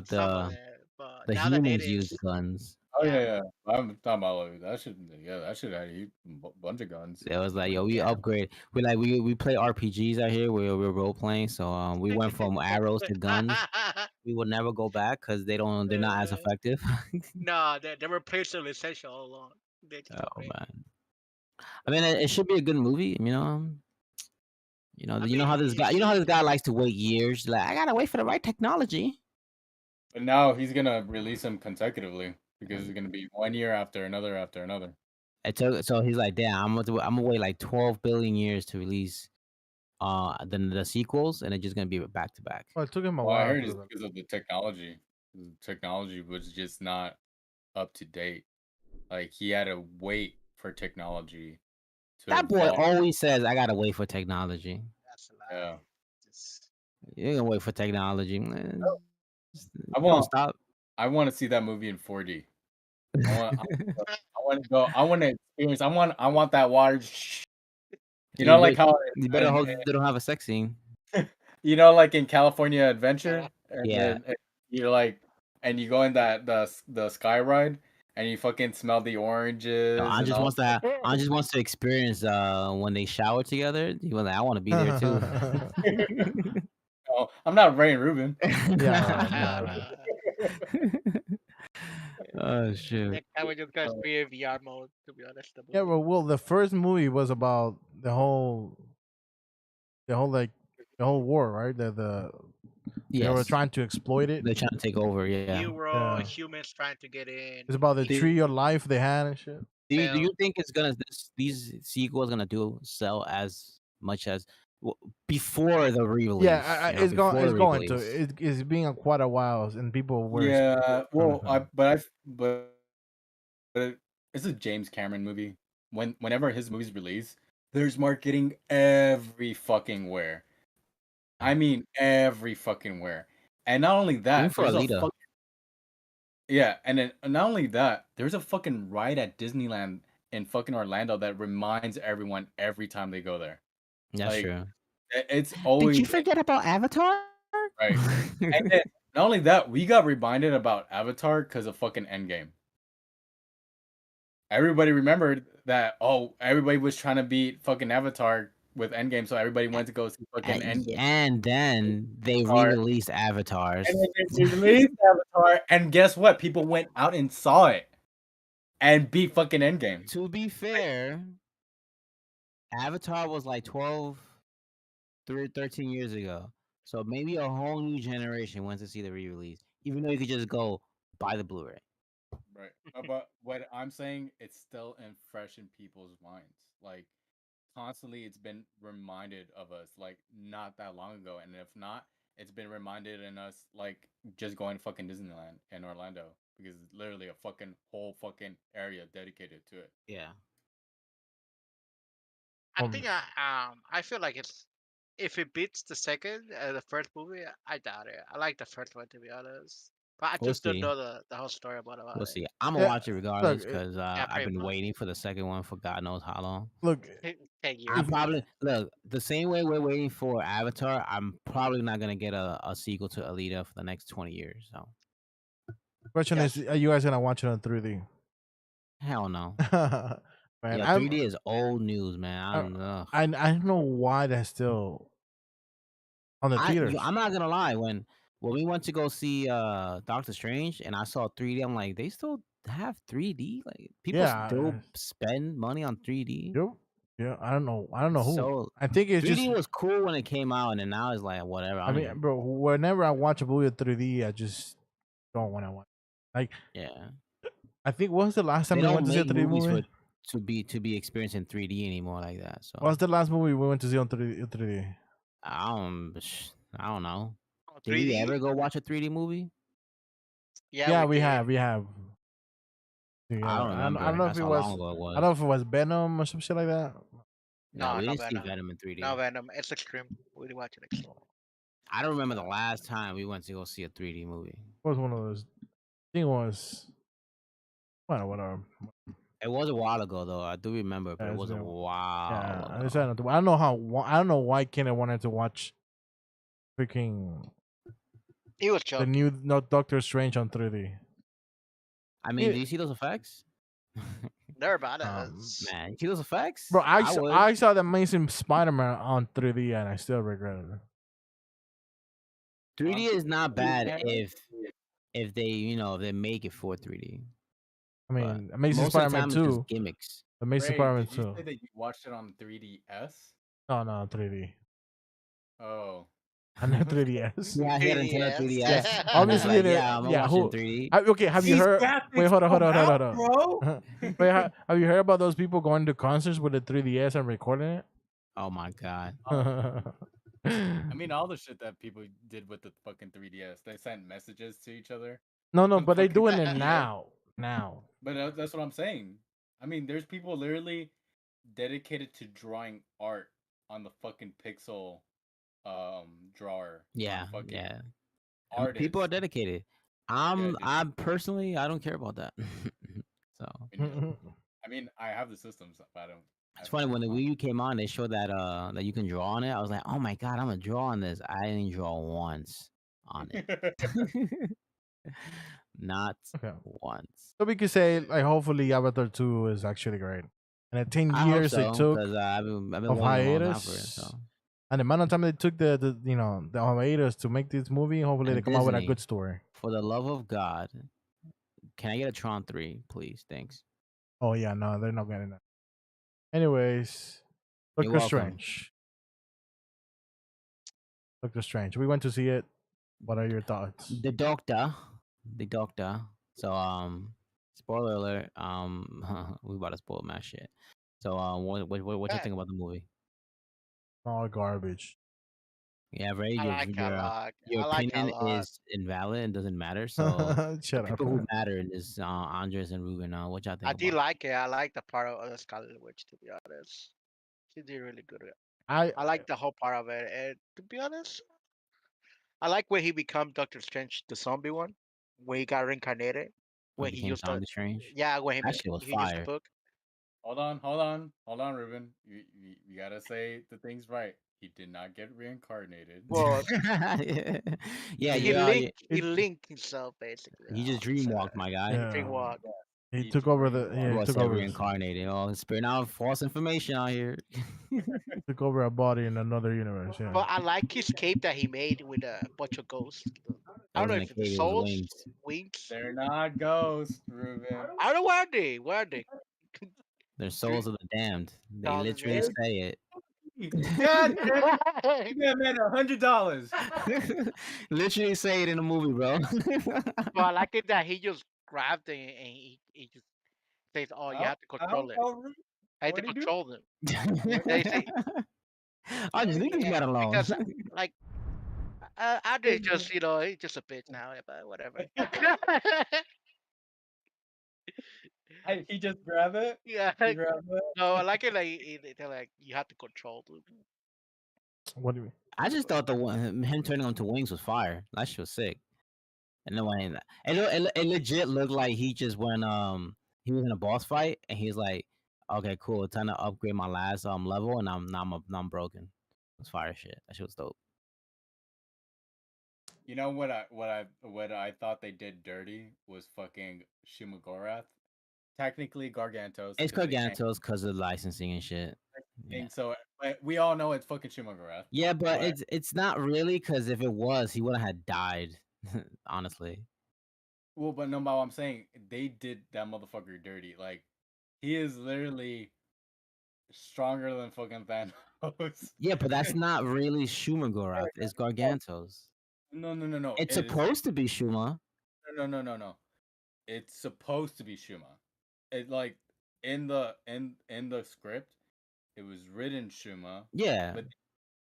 Some of it, but the now the humans natives. used guns. Oh Yeah. yeah. I'm talking about like, that should have a bunch of guns. It was like, yo, we upgrade. We play RPGs out here. We're role playing. So we went from arrows to guns. We will never go back because they're not as effective. No, they replaced civilization all along. They just Oh upgrade. man. I mean, it should be a good movie. How this guy likes to wait years. Like, I gotta wait for the right technology. But now he's gonna release them consecutively because it's gonna be 1 year after another after another. So he's like, damn, I'm gonna wait like 12 billion years to release the sequels, and it's just gonna be back to back. Well, it took him a Well, I while. heard it's because of the technology. The technology was just not up to date. Like he had to wait for technology to That boy evolve. always says, I gotta wait for technology. That's a lie. Yeah. You're gonna wait for technology. Man. I Don't stop. I want to see that movie in 4D. I want to go. I want to experience. I want that water. Like how you better hope they don't have a sex scene. Like in California Adventure. Yeah. And you're like, and you go in the sky ride, and you fucking smell the oranges. I just wants to experience when they shower together. He was like, I want to be there too. No, I'm not Ray and Ruben. Yeah. Oh shoot. Next time we're just gonna Uh, stream VR mode. To be honest, the Yeah, movie. well, the first movie was about the whole like the whole war, right? They were Yes, trying to exploit it. they're trying to take over. Yeah. Euro Yeah, humans trying to get in. it's about the Do, tree of life they had and shit. do you Failed. think it's gonna these sequels gonna do sell as much as before the Yeah, re-release? You know, it's going. before It's the going to. re-release. It's been quite a while, and people were. yeah, well, Mhm. but it's a James Cameron movie. Whenever his movies release, there's marketing every fucking where. I mean, every fucking where. And not only Even that, for there's a Alita. yeah, and then not only that, there's a fucking ride at Disneyland in fucking Orlando that reminds everyone every time they go there. That's Like true. it's Did always you forget about Avatar? right. And then not only that, we got reminded about Avatar because of fucking Endgame. Everybody remembered that. Oh, everybody was trying to beat fucking Avatar with Endgame, so everybody went to go see fucking Endgame. And then they Avatar. re-released And Avatars. then they released Avatar, and guess what? People went out and saw it and beat fucking Endgame. To be fair, Avatar was like 13 years ago. So maybe a whole new generation went to see the re-release, even though you could just go buy the Blu-ray. Right. But what I'm saying, it's still fresh in people's minds. Like constantly, it's been reminded of us, like not that long ago, and if not, it's been reminded in us, like just going to fucking Disneyland in Orlando because it's literally a fucking whole fucking area dedicated to it. Yeah. I think I feel like it's if it beats the second the first movie, I doubt it. I like the first one to be honest, but I We'll just don't see. know the whole story about We'll it. see. I'm gonna Yeah, watch it look, regardless because Yeah, I've pretty been much. waiting for the second one for God knows how long. look. 10 years. I probably look the same way we're waiting for Avatar. I'm probably not gonna get a sequel to Alita for the next 20 years. So Question is, Gotcha. are you guys gonna watch it on 3D? hell no. Man, Yeah, 3D is old news, man. I don't know why that's still on the theaters. I'm not gonna lie. When we went to go see Doctor Strange and I saw 3D, I'm like, they still have 3D. Like people Yeah, still spend money on 3D. yep. Yeah, I don't know. I don't know who. So I think it's 3D just. was cool when it came out, and then now it's like whatever. I mean, bro, whenever I watch a movie in 3D, I just don't want to watch. Like, yeah. I think what was the last time They we went don't to see a make 3D movies movie? to be experienced in 3D anymore like that. So What's the last movie we went to see on 3D? I don't know. Oh, Did we 3D? ever go watch a 3D movie? Yeah, We did. have. I Yeah, don't I remember. don't know if That's it how was. long ago it was. I don't know if it was Venom or some shit like that. No, we No didn't see Venom. Venom in 3D. No Venom. It's extreme. We watch it extreme. I don't remember the last time we went to go see a 3D movie. It was one of those. I think it was. Well, whatever. It was a while ago though. I do remember, but Yeah, it it's was a been- while Yeah, I ago. decided I don't know how. I don't know why Kenneth wanted to watch freaking He was the joking. new Doctor Strange on 3D. I mean, Yeah. do you see those effects? They're about us. Man, you see those effects? Bro, would. I saw the Amazing Spider-Man on 3D and I still regret it. 3D is not bad Yeah. if they if they make it for 3D. I But mean, Amazing most of the Spider-Man time it's 2. just gimmicks. Amazing Ray, Spider-Man did you 2. say that you watched it on 3DS? No, 3D. Oh. I know 3DS. Yeah, he had Nintendo 3DS. 3DS. and he's Obviously, like, the- yeah, I'm yeah, watching who- 3D. Okay, have you These heard? graphics Wait, hold on. come out, bro. Wait, have you heard about those people going to concerts with the 3DS and recording it? Oh my god. I mean, all the shit that people did with the fucking 3DS. They sent messages to each other. no, on but they fucking doing it 3DS. now. But that's what I'm saying. I mean, there's people literally dedicated to drawing art on the fucking pixel drawer. Yeah, fucking yeah. And artists. people are dedicated. dude. I'm personally, I don't care about that. So I mean, I have the systems, but I don't. it's funny when the Wii U came on, they showed that that you can draw on it. I was like, oh my god, I'm gonna draw on this. I didn't draw once on it. Not Okay. once. So we could say, like, hopefully Avatar 2 is actually great. And the 10 I hope years so, they took 'cause, I've been of waiting a long time for it. hiatus, So and the amount of time they took the hiatus to make this movie, hopefully And they come out with a Disney. good story. for the love of God, Can I get a Tron 3, please? Thanks. Oh yeah, no, they're not getting that. Anyways, You're Doctor welcome. Strange. Doctor Strange. We went to see it. What are your thoughts? The Doctor. The Doctor. So spoiler alert. We about to spoil my shit. So what you Eh, think about the movie? All garbage. Yeah, Ray, I like it a lot. your I like it a opinion lot. is invalid and doesn't matter. So the Shut up. people who matter is Andres and Ruben. What y'all I think did about? like it. I like the part of the Scarlet Witch, to be honest. She did really good. I I like the whole part of it. And to be honest, I like when he become Doctor Strange, the zombie one, when he got reincarnated, When when it he became used the Zombie Strange? yeah, when That shit was he used the fire. book. Hold on, Ruben. You gotta say the things right. He did not get reincarnated. Well, Yeah, he, he it, linked himself basically. you just So dreamwalked, my guy. he yeah. dreamwalk. Yeah, He he took over the dreamwalked. yeah, he Boy took said over reincarnated. Oh, spirit now false information out here. took over a body in another universe, yeah. But I like his cape that he made with a bunch of ghosts. It I don't know wasn't a if it's the cave, it was souls, wings. wings. They're not ghosts, Ruben. I don't know where are they. Where are they? They're souls of the damned. They Tell literally me. say it. God damn it! Give that man $100. Literally say it in the movie, bro. So I like it that he just grabbed it and he just says, "Oh, you have to control it. Ruben? I have to What do you do? control them." What? They say, I just leave this yeah, man alone. because like Andre just he's just a bitch now, but whatever. He just grab it. Yeah, He grab it. no, I like it like they're like you have to control them. What do you mean? I just thought the one him turning onto wings was fire. That shit was sick. And then when it legit looked like he just went he was in a boss fight and he's like, okay, cool, time to upgrade my last level and now I'm broken. It was fire shit. That shit was dope. You know what I thought they did dirty was fucking Shumagorath. Technically Gargantos. It's 'Cause they changed Gargantos because of licensing and shit. the Yeah. thing, so but we all know it's fucking Shumagorath. Yeah, but But it's not really because if it was, he would have had died. Honestly. well, but no, but what I'm saying they did that motherfucker dirty. Like he is literally stronger than fucking Thanos. Yeah, but that's not really Shumagorath. It's Gargantos. No. It's It is supposed to be Shuma. no. It's supposed to be Shuma. It like in the script, it was written Shuma, Yeah.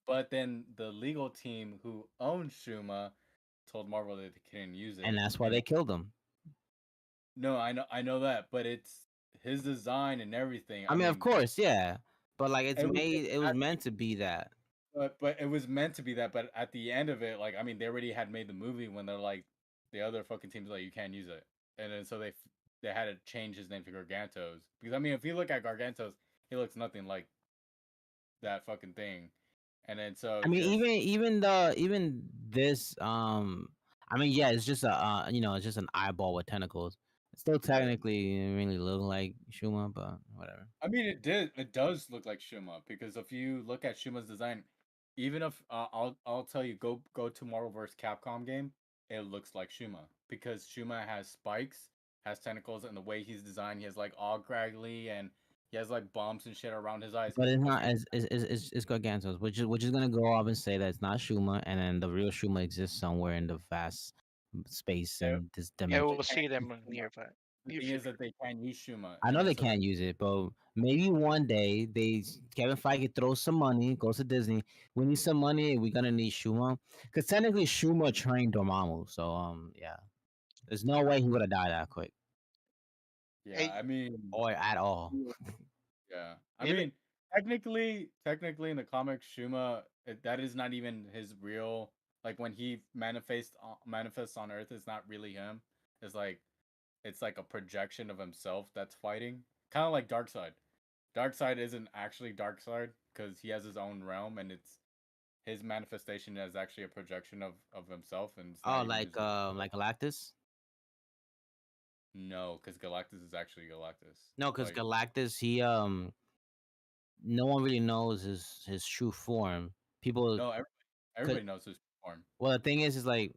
but then the legal team who owned Shuma told Marvel that they couldn't use it. And that's why they killed him. No, I know that, but it's his design and everything. I mean, of course, yeah. But like it was it was meant to be that. but it was meant to be that. But at the end of it, like I mean, they already had made the movie when they're like the other fucking teams like you can't use it, and then so they had to change his name to Gargantos because I mean, if you look at Gargantos, he looks nothing like that fucking thing, and then so I mean, just even this I mean, yeah, it's just a it's just an eyeball with tentacles. It still yeah. technically really look like Shuma, but whatever. I mean, it does look like Shuma because if you look at Shuma's design, even if I'll tell you go to Marvel vs. Capcom game, it looks like Shuma because Shuma has spikes, has tentacles, and the way he's designed, he has like all graggly and he has like bumps and shit around his eyes. But it's Plus, not as it's Gargantos, which is gonna go off and say that it's not Shuma, and then the real Shuma exists somewhere in the vast space they- and this Yeah, dimension. we'll see them nearby. the Near thing is future. that they can use Shuma, I and know then they so can't use it, but maybe one day Kevin Feige throws some money, goes to Disney. We need some money. We're gonna need Shuma, because technically Shuma trained Dormammu. So yeah, there's no way he would have died that quick yeah, Hey, I mean, or at all. yeah, I even mean, technically in the comics, Shuma that is not even his real. Like when he manifests on Earth, it's not really him. It's like a projection of himself that's fighting, kind of like Darkseid. Darkseid isn't actually Darkseid because he has his own realm, and it's his manifestation is actually a projection of himself, and it's Oh, not even his. like Galactus. No, because Galactus is actually Galactus. No, because Like Galactus, he no one really knows his true form. People, no, cause, everybody knows his form. well, the thing is like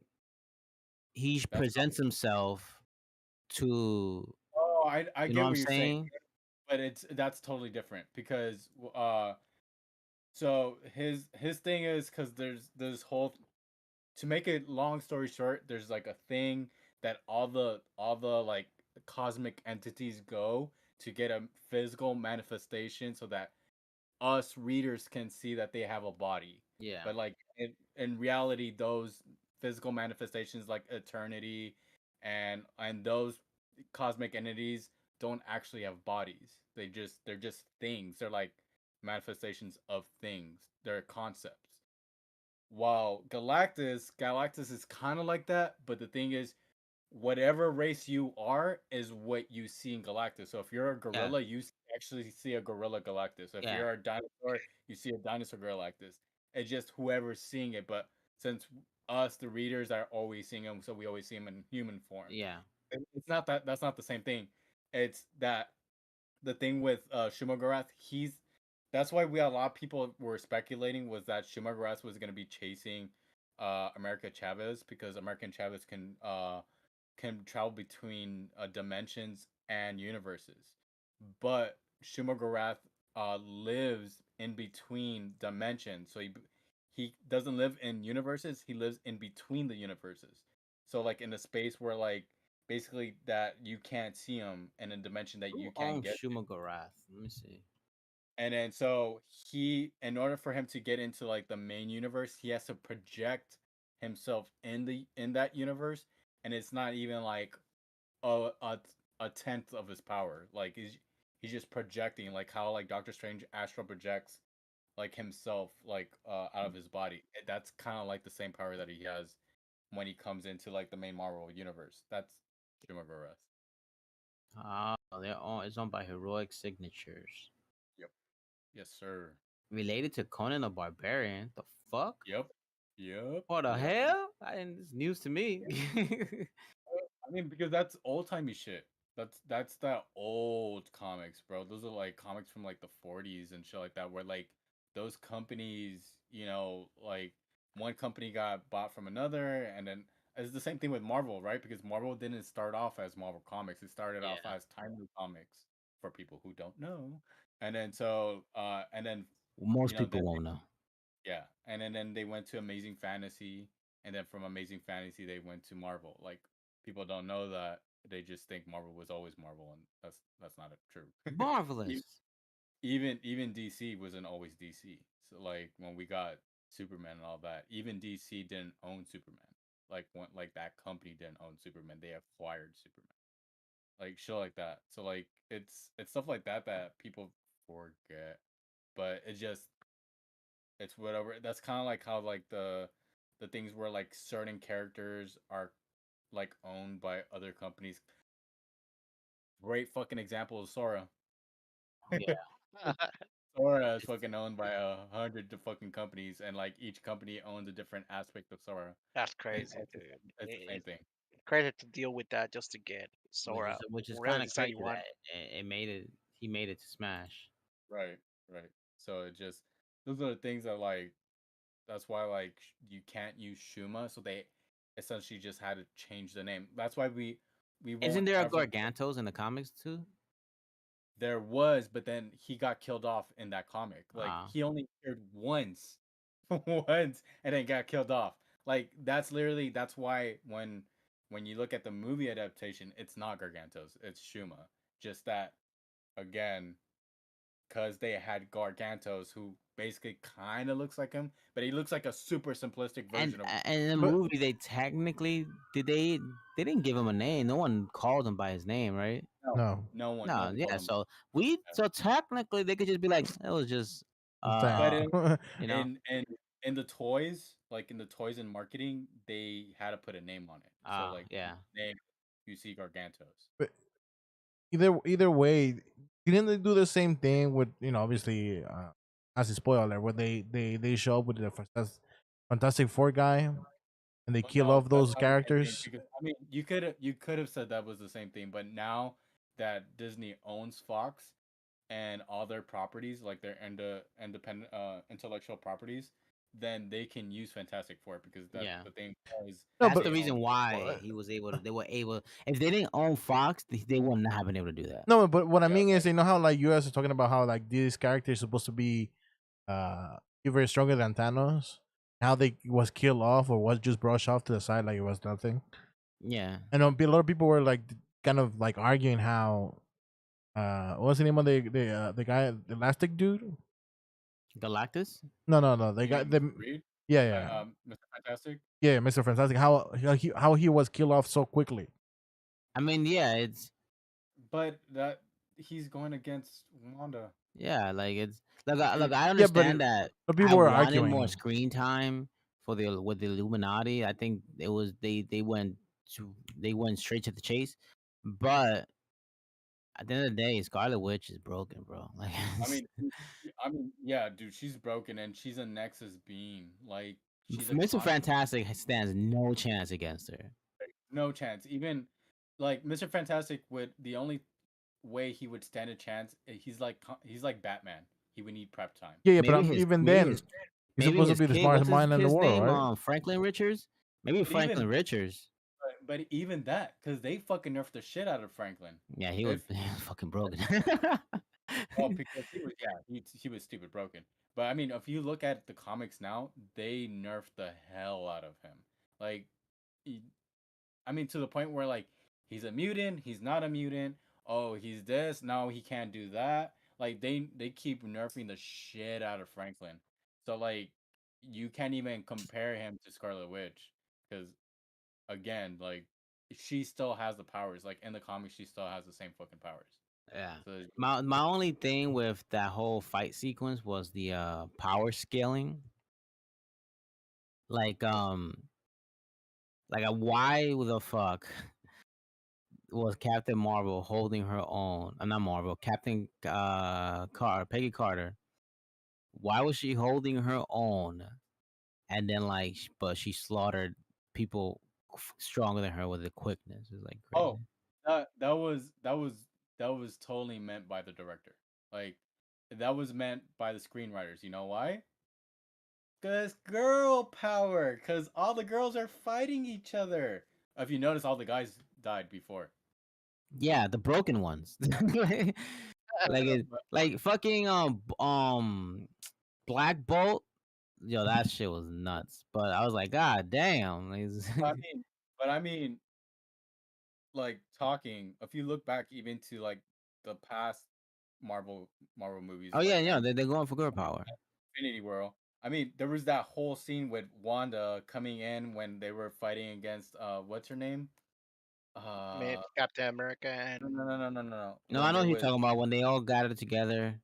he That's presents himself to, Oh, I you know get what I'm what you're saying, saying? but that's totally different because so his thing is because there's this whole, to make it long story short, there's like a thing that all the like cosmic entities go to get a physical manifestation so that us readers can see that they have a body. Yeah. But like in reality, those physical manifestations like eternity and those cosmic entities don't actually have bodies. They're just things. They're like manifestations of things. They're concepts. While Galactus is kind of like that, but the thing is, whatever race you are is what you see in Galactus. So if you're a Yeah. gorilla, actually see a gorilla Galactus. If Yeah. you're a dinosaur, you see a dinosaur Galactus. It's just whoever's seeing it. But since us, the readers, are always seeing him, so we always see him in human form. Yeah. It's not that. That's not the same thing. It's that the thing with Shumagorath, that's why a lot of people were speculating was that Shumagorath was going to be chasing America Chavez, because American Chavez can travel between dimensions and universes, but Shumagorath lives in between dimensions, so he doesn't live in universes, he lives in between the universes. So like in a space where like basically that you can't see him, in a dimension that Who you can't owns get. Shumagorath? Let me see. And then so in order for him to get into like the main universe, he has to project himself in that universe, and it's not even like a a, a tenth of his power. Like he's just projecting, like how like Doctor Strange astral projects like himself like out of his body. That's kind of like the same power that he has when he comes into like the main Marvel universe. That's Shumagorath. It's owned by Heroic Signatures. Yep. Yes, sir. Related to Conan the Barbarian. The fuck? Yep. Yep. What the Yep. hell? It's news to me. I mean, because that's old timey shit. That's that old comics, bro. Those are like comics from like the 40s and shit like that, where like those companies, like one company got bought from another, and then it's the same thing with Marvel, right? Because Marvel didn't start off as Marvel Comics; it started off Yeah. as Timely Comics, for people who don't know. And then so, and then Most then people won't know. yeah, and then they went to Amazing Fantasy, and then from Amazing Fantasy they went to Marvel. Like people don't know that, they just think Marvel was always Marvel, and that's not true. E- Marvelous. even DC wasn't always DC. So like when we got Superman and all that, even DC didn't own Superman. Like that company didn't own Superman. They acquired Superman. Like shit like that. So like it's stuff like that that people forget, but it's whatever. That's kind of like how like the things where like certain characters are like owned by other companies. Great fucking example is Sora. Yeah. Sora is fucking owned by 100 fucking companies, and like each company owns a different aspect of Sora. That's And crazy, dude. it's the same thing. Crazy to deal with that just to get Which Sora. is which is Whatever kind of design you crazy want. that it made it. He made it to Smash. Right, right. So it just, those are the things that like, that's why like you can't use Shuma, so they essentially just had to change the name. That's why we Isn't won't there a ever. Gargantos in the comics too? There was, but then he got killed off in that comic. Like Ah, he only appeared once, once, and then got killed off. Like that's why when you look at the movie adaptation, it's not Gargantos, it's Shuma. Just that again, because they had Gargantos, who basically kind of looks like him, but he looks like a super simplistic and version of. and in the But movie they technically they didn't give him a name. No one called him by his name, right? No, no, no No, one called yeah. him. So technically they could just be like it was just But thank. you know in the toys, like in the toys and marketing, they had to put a name on it. So like yeah. name, you see Gargantos. But either way, didn't they do the same thing with obviously as a spoiler where they show up with the Fantastic Four guy and they Well, kill no, off that's those not the same thing, characters? because I mean you could have said that was the same thing, but now that Disney owns Fox and all their properties, like their independent intellectual properties, then they can use Fantastic Four because that's Yeah. the thing is No, That's but the they own. reason well, why he was able to. They were able. If they didn't own Fox, they would not have been able to do that. no, but what I Yeah, mean is, you know how like US is talking about how like this character is supposed to be even stronger than Thanos. How they was killed off or was just brushed off to the side like it was nothing. Yeah. And a lot of people were like kind of like arguing how what's the name of the guy, the elastic dude? Galactus. No, they you got mean the Mr. Reed, yeah, Mr. Fantastic? yeah, Mr. Fantastic. How he was killed off so quickly. I mean, yeah, it's But that he's going against Wanda. yeah, like it's If look. you I Yeah, but understand that. but I people were wanted more arguing. screen time for the with the Illuminati. I think it was they went straight to the chase, but at the end of the day, Scarlet Witch is broken, bro. Like, I mean, yeah, dude, she's broken and she's a Nexus being. Like, she's a Mr. conscious. Fantastic stands no chance against her. No chance. Even like Mr. Fantastic would the only way he would stand a chance. He's like Batman. He would need prep time. Yeah, but Maybe his even maybe then, his he's maybe supposed to his be the kid. smartest What's his mind in the kid's world, name? right? Franklin Richards. Maybe But even Franklin Richards. but even that, because they fucking nerfed the shit out of Franklin. Yeah, he If was fucking broken. oh, because he was stupid broken. But I mean, if you look at the comics now, they nerfed the hell out of him. Like, he- I mean, to the point where like he's a mutant, he's not a mutant. Oh, he's this. No, he can't do that. Like they keep nerfing the shit out of Franklin. So like you can't even compare him to Scarlet Witch because again, like she still has the powers. Like in the comics, she still has the same fucking powers. Yeah. So My only thing with that whole fight sequence was the power scaling. Like why the fuck was Captain Marvel holding her own? Not Marvel, Captain Peggy Carter. Why was she holding her own? And then but she slaughtered people stronger than her with the quickness. It's like oh, crazy. that was totally meant by the director. Like that was meant by the screenwriters. You know why? Cause girl power. Cause all the girls are fighting each other. If you notice, all the guys died before. Yeah, the broken ones. Like fucking Black Bolt. Yo, that shit was nuts. But I was like, God damn. I mean, but I mean, like talking. If you look back even to like the past Marvel movies, Oh yeah, like yeah, they're going for girl power. Infinity War. I mean, there was that whole scene with Wanda coming in when they were fighting against what's her name? Uh, Captain America no. No, I When know they who you're was talking about when they all gathered together.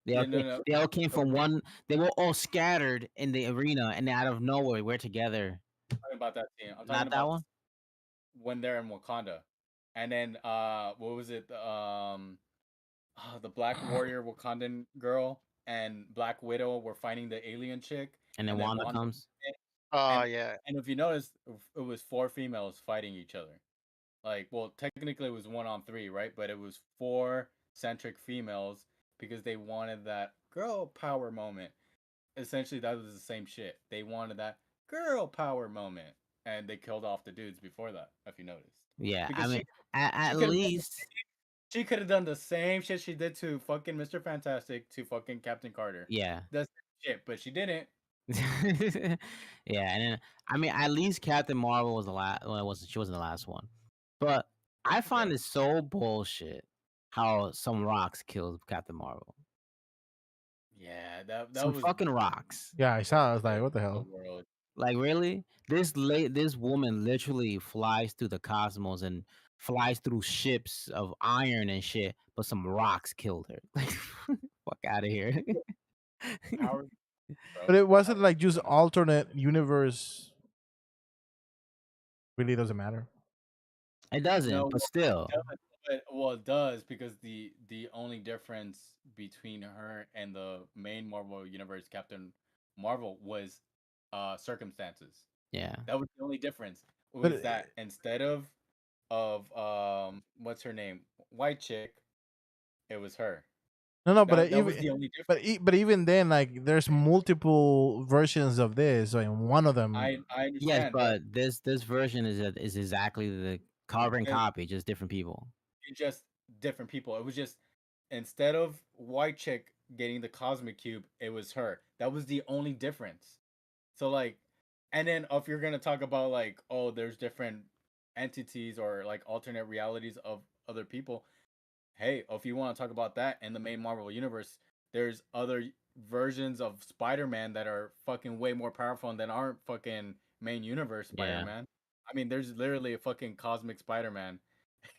yeah, no. They all came from one. They were all scattered in the arena, and out of nowhere, we're together. I'm talking about that scene. I'm talking Not that about one. when they're in Wakanda, and then what was it? The Black Warrior Wakandan girl and Black Widow were fighting the alien chick, And then and then Wanda Wanda. comes. Oh And yeah. and if you notice, it was four females fighting each other. Like, well, technically it was 1-on-3, right? But it was four centric females because they wanted that girl power moment. Essentially, that was the same shit. They wanted that girl power moment, and they killed off the dudes before that. If you noticed, Yeah, I because mean, she at could have least. she could have done the same shit she did to fucking Mr. Fantastic to fucking Captain Carter. Yeah. That's shit, but she didn't. Yeah, and then I mean, at least Captain Marvel was the last. Well, it wasn't. She wasn't the last one, but I Okay. find it so bullshit how some rocks killed Captain Marvel. Yeah, that Some was fucking rocks. Yeah, I saw. I was like, what the the hell? world. Like really, this woman literally flies through the cosmos and flies through ships of iron and shit, but some rocks killed her. Like, fuck out of here. Power, But bro. it wasn't Power. like just alternate universe. Really doesn't matter. It doesn't, No, but well, still, it does because the only difference between her and the main Marvel Universe Captain Marvel was circumstances. yeah. That was the only difference. But Was that instead of what's her name? White chick, it was her. No, no, but That was even the only but difference. but even then, like there's multiple versions of this, and one of them. I Yes, understand, but but this version is exactly the carbon it, copy, just different people. it just different people. It was just instead of white chick getting the cosmic cube, it was her. That was the only difference. So like, and then if you're gonna talk about like, oh, there's different entities or like alternate realities of other people. Hey, if you want to talk about that in the main Marvel universe, there's other versions of Spider-Man that are fucking way more powerful than aren't fucking main universe Yeah. Spider-Man. I mean, there's literally a fucking cosmic Spider-Man.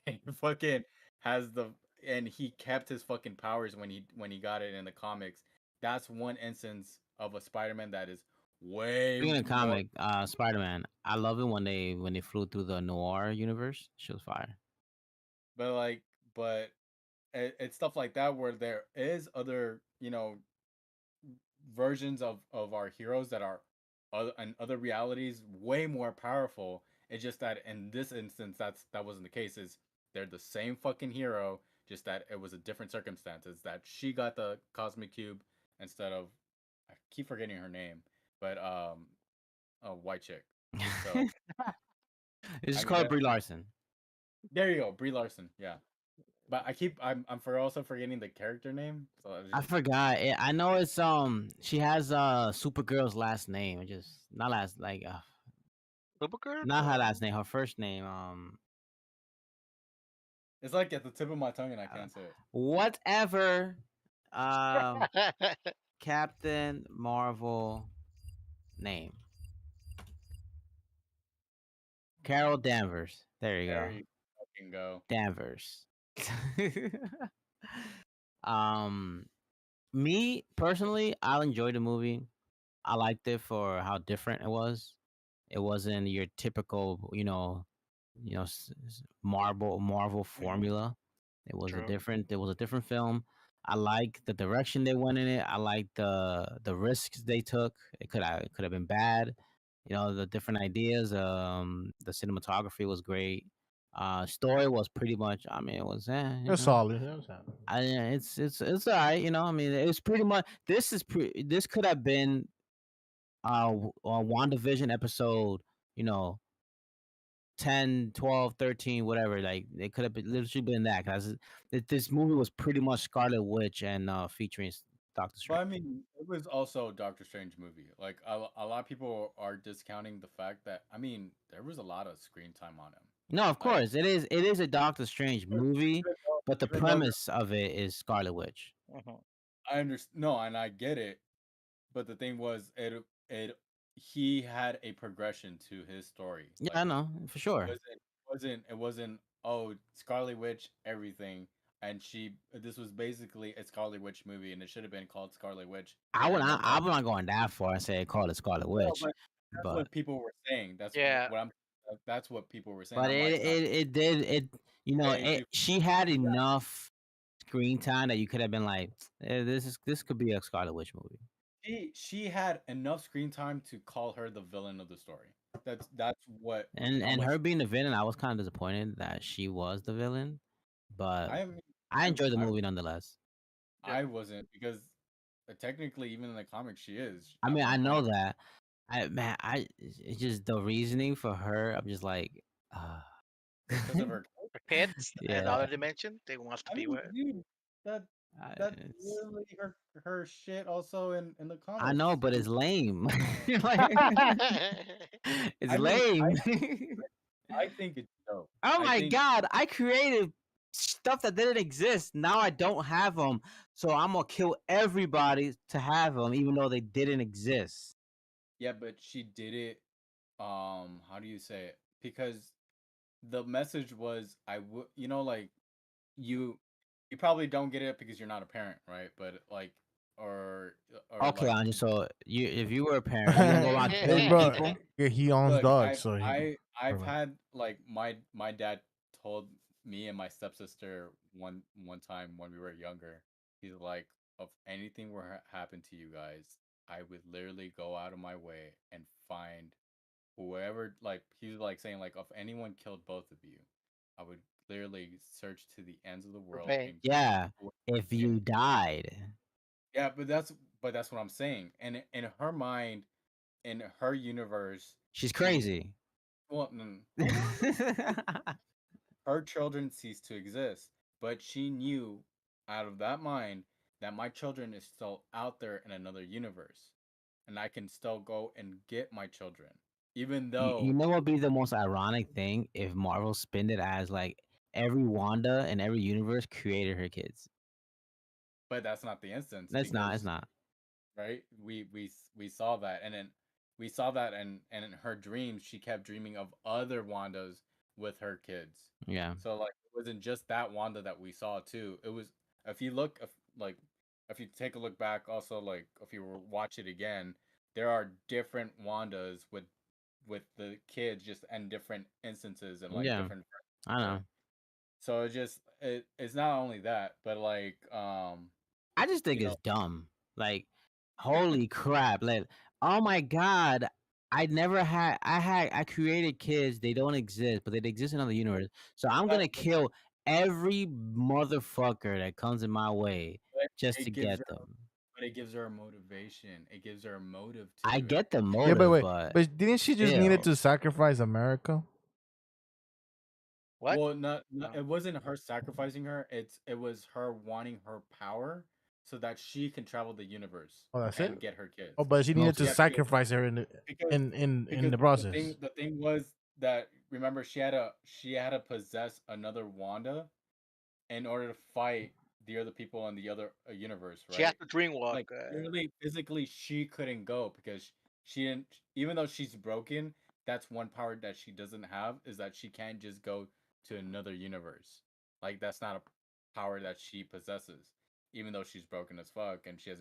He fucking has the and he kept his fucking powers when he got it in the comics. That's one instance of a Spider-Man that is way Speaking of more. comic, Spider Man, I love it when they flew through the noir universe. She was fire. But like, but it's stuff like that where there is other versions of our heroes that are in other realities way more powerful. It's just that in this instance, that wasn't the case. Is they're the same fucking hero, just that it was a different circumstances. That she got the cosmic cube instead of I keep forgetting her name, but a white chick. So It's I just mean called Brie Larson. there you go, Brie Larson. Yeah, but I'm for also forgetting the character name. So I I just forgot. I know it's she has Supergirl's last name. It just not last like Supergirl? not her last name. Her first name. it's like at the tip of my tongue and I Uh, can't say it. whatever. Um, Captain Marvel name. Carol Danvers. There you There go. you fucking go. Danvers. um, me personally, I enjoyed the movie. I liked it for how different it was. It wasn't your typical, Marvel Mhm. formula. It was a True. different. It was a different film. I like the direction they went in it. I like the risks they took. It could have been bad. The different ideas. The cinematography was great. Story was pretty much. I mean, it was. It's solid. It was solid. It's alright. I mean, it's pretty much. This could have been WandaVision episode, you know, 10, 12, 13, whatever. Like it could have been literally been that because this movie was pretty much Scarlet Witch and featuring Doctor But I Strange. mean, it was also a Doctor Strange movie. Like a lot of people are discounting the fact that I mean, there was a lot of screen time on him. No, of Like course it is a Doctor Strange movie, but the even though premise of it is Scarlet Witch. Mhm. I understand, no, and I get it, but the thing was, it he had a progression to his story. Yeah, Like I know for sure. it wasn't oh Scarlet Witch everything, and this was basically a Scarlet Witch movie, and it should have been called Scarlet Witch, and then I'm not going that far and say call it Scarlet no, Witch, but that's but what people were saying. That's Yeah. what I'm. That's what people were saying. but I'm like, it's not. it did Hey, if she had enough screen time that you could have been like, this could be a Scarlet Witch movie. she had enough screen time to call her the villain of the story. That's what how And much her being the villain, I was kind of disappointed that she was the villain, but I mean, I I enjoyed the I movie nonetheless. Yeah. I wasn't because technically even in the comics she is I at mean, I one know point that. It's just the reasoning for her. I'm just like, uh, because of her. The kids, yeah, another dimension, they wants to I be mean, with. dude, that that's it's literally her shit also in the I comics. know, but She, it's lame. Like, it's I mean, lame. I think it's dope. Oh I my think god, I created stuff that didn't exist. Now I don't have them. So I'm gonna kill everybody to have them, even though they didn't exist. yeah, but she did it. How do you say it? Because the message was I would like you you probably don't get it because you're not a parent, right? But like or Okay, like Anji. So if you were a parent, are you gonna go around Hey, killing bro, people? yeah, he owns look, dogs, so he. I've Never mind. had like my dad told me and my stepsister one time when we were younger. He's like, if anything were happen to you guys, I would literally go out of my way and find whoever, like he was like saying like if anyone killed both of you, I would literally search to the ends of the world Revenge. and Yeah, go if and you died. yeah, but that's what I'm saying. And in her mind, in her universe, She's she crazy. well, hold on. Her children cease to exist, but she knew out of that mind that my children is still out there in another universe, and I can still go and get my children, even You though. know what would be the most ironic thing if Marvel spinned it as like every Wanda in every universe created her kids. But that's not the instance That's not. It's because not. right, we saw that, and then we saw that, and in her dreams, she kept dreaming of other Wandas with her kids. Yeah. So like, it wasn't just that Wanda that we saw too. It was if you look if, like if you take a look back, also like if you watch it again, there are different Wandas with the kids just in different instances and like Yeah. different. I Yeah. know. So it's not only that, but like I just think you it's know dumb. Like, holy crap! Like, oh my god, I created kids. They don't exist, but they exist in another universe. So I'm but gonna kill every motherfucker that comes in my way just to it gives get her them. but it gives her a motivation. It gives her a motive to I do it. get the Yeah, but motive, wait, but but didn't she just needed still, to sacrifice America? What? Well, not No. it wasn't her sacrificing her. It was her wanting her power so that she can travel the universe Oh, that's it. and get her Oh, kids. but she needed to mostly. Yeah, sacrifice her because in the process. the thing was that remember she had to possess another Wanda in order to fight the other people in the other universe, She has right? to dream walk. Like literally, physically, she couldn't go because she didn't. Even though she's broken, that's one power that she doesn't have is that she can't just go to another universe. Like that's not a power that she possesses. Even though she's broken as fuck and she has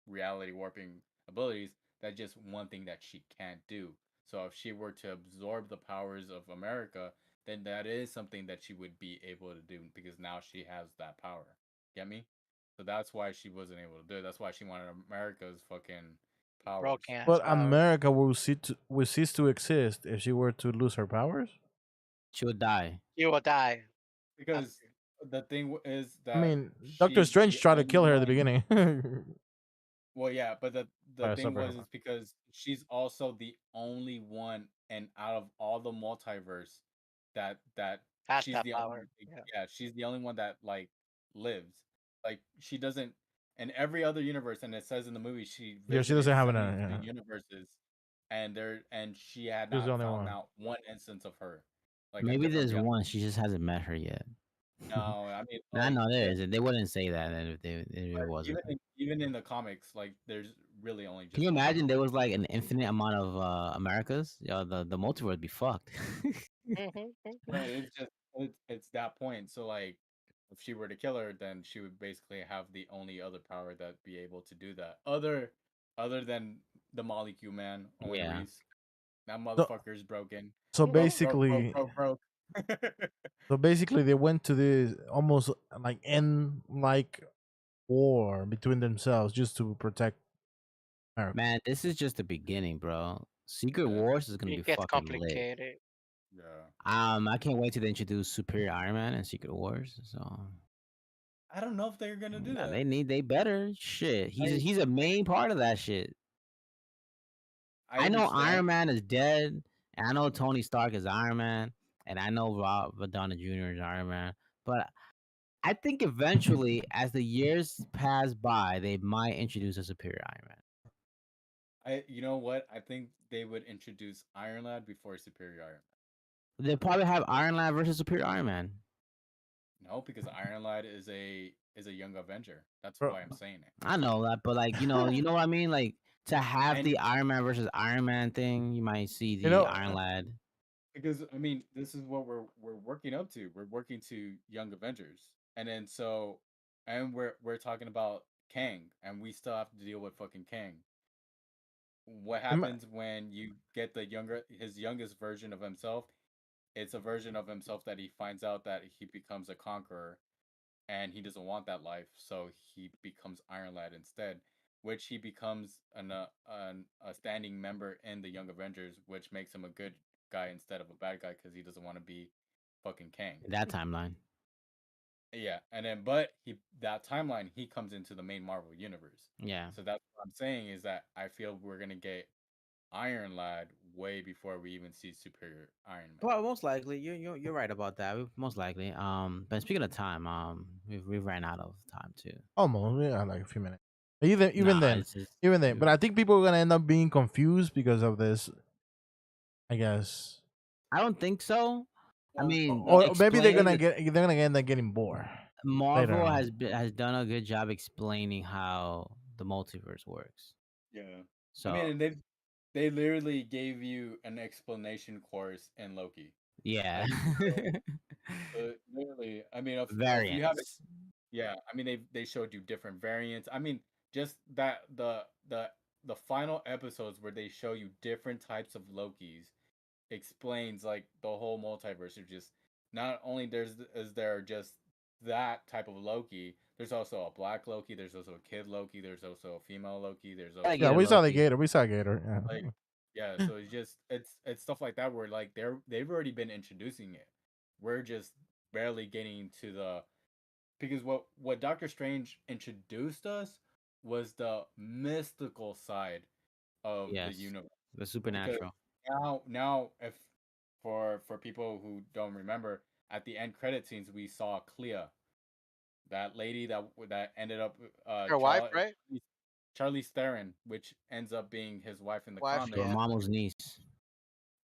reality warping abilities, that's just one thing that she can't do. So if she were to absorb the powers of America, then that is something that she would be able to do because now she has that power. Get me? So that's why she wasn't able to do it. That's why she wanted America's fucking powers. Broken ass But power. America will cease to exist if she were to lose her powers. She would die. She will die Because after. the thing is I that mean, Doctor she's Strange the tried to only kill her at the one. beginning. Well, yeah, but the Try to thing separate her was from. is because she's also the only one, and out of all the multiverse, that Has she's that the only power. Yeah. yeah she's the only one that like lives. Like she doesn't in every other universe, and it says in the movie she Yeah, she doesn't visited have an. 72 Yeah, universes, and she had she's the not only found one. out one instance of her, like a Maybe different there's reality. one. She just hasn't met her yet. No, I mean I like know there isn't. They wouldn't say that if it but wasn't. even in the comics, like there's really only Can just you one. imagine there was like an infinite amount of Americas? Yeah, the multiverse would be fucked. But it's just it's that point. So like, if she were to kill her, then she would basically have the only other power that be able to do that. Other than the Molecule Man, Owen Yeah. Reese. That So motherfucker is broken. so Broke, basically, broke, broke. so basically, they went to this almost like end like war between themselves just to protect America. Man, this is just the beginning, bro. Secret Yeah, Wars is gonna be It gets fucking lit. complicated. yeah. I can't wait till they introduce Superior Iron Man and Secret Wars. So I don't know if they're gonna do nah, that. they better shit. I He's a main part of that shit. I I know understand. Iron Man is dead, and I know Tony Stark is Iron Man, and I know Robert Downey Jr. is Iron Man. But I think eventually, as the years pass by, they might introduce a Superior Iron Man. You know what? I think they would introduce Iron Lad before Superior Iron They'll probably have Iron Lad versus Superior Iron Man. No, because Iron Lad is a young Avenger. That's Bro, why I'm saying it. I know that, but like you know what I mean. Like to have And the Iron Man versus Iron Man thing, you might see you the know, Iron Lad. because I mean, this is what we're working up to. We're working to Young Avengers, and then so, and we're talking about Kang, and we still have to deal with fucking Kang. What ima- happens when you get his youngest version of himself? It's a version of himself that he finds out that he becomes a conqueror, and he doesn't want that life, so he becomes Iron Lad instead, which he becomes a standing member in the Young Avengers, which makes him a good guy instead of a bad guy because he doesn't want to be fucking Kang. That timeline. Yeah, and then but that timeline he comes into the main Marvel universe. Yeah. So that's what I'm saying is that I feel we're gonna get Iron Lad way before we even see Superior Iron Man. Well, most likely, you're right about that. Most likely. But speaking of time, we've ran out of time too. Almost, yeah, like a few minutes. Even Nah, then, it's just even then. But I think people are gonna end up being confused because of this. I guess, I don't think so. I mean, or maybe explain. they're gonna end up getting bored later Marvel on. has done a good job explaining how the multiverse works. Yeah. I So mean, and they literally gave you an explanation course in Loki. yeah, Like literally, I mean, if you have variants. yeah, I mean they showed you different variants. I mean, just that the final episodes where they show you different types of Lokis explains like the whole multiverse. Of just not only is there just that type of Loki, there's also a black Loki, there's also a kid Loki, there's also a female Loki, there's also Yeah, Alligator we saw the Loki. Gator. We saw Gator. like Yeah. yeah, so it's stuff like that where like they've already been introducing it. We're just barely getting to the because what Doctor Strange introduced us was the mystical side of the Yes, universe. the Because supernatural. now if for people who don't remember, at the end credit scenes we saw Clea, that lady that ended up Her wife, right? Charlie Theron, which ends up being his wife in the Wife, comics. yeah. Dormammu's niece.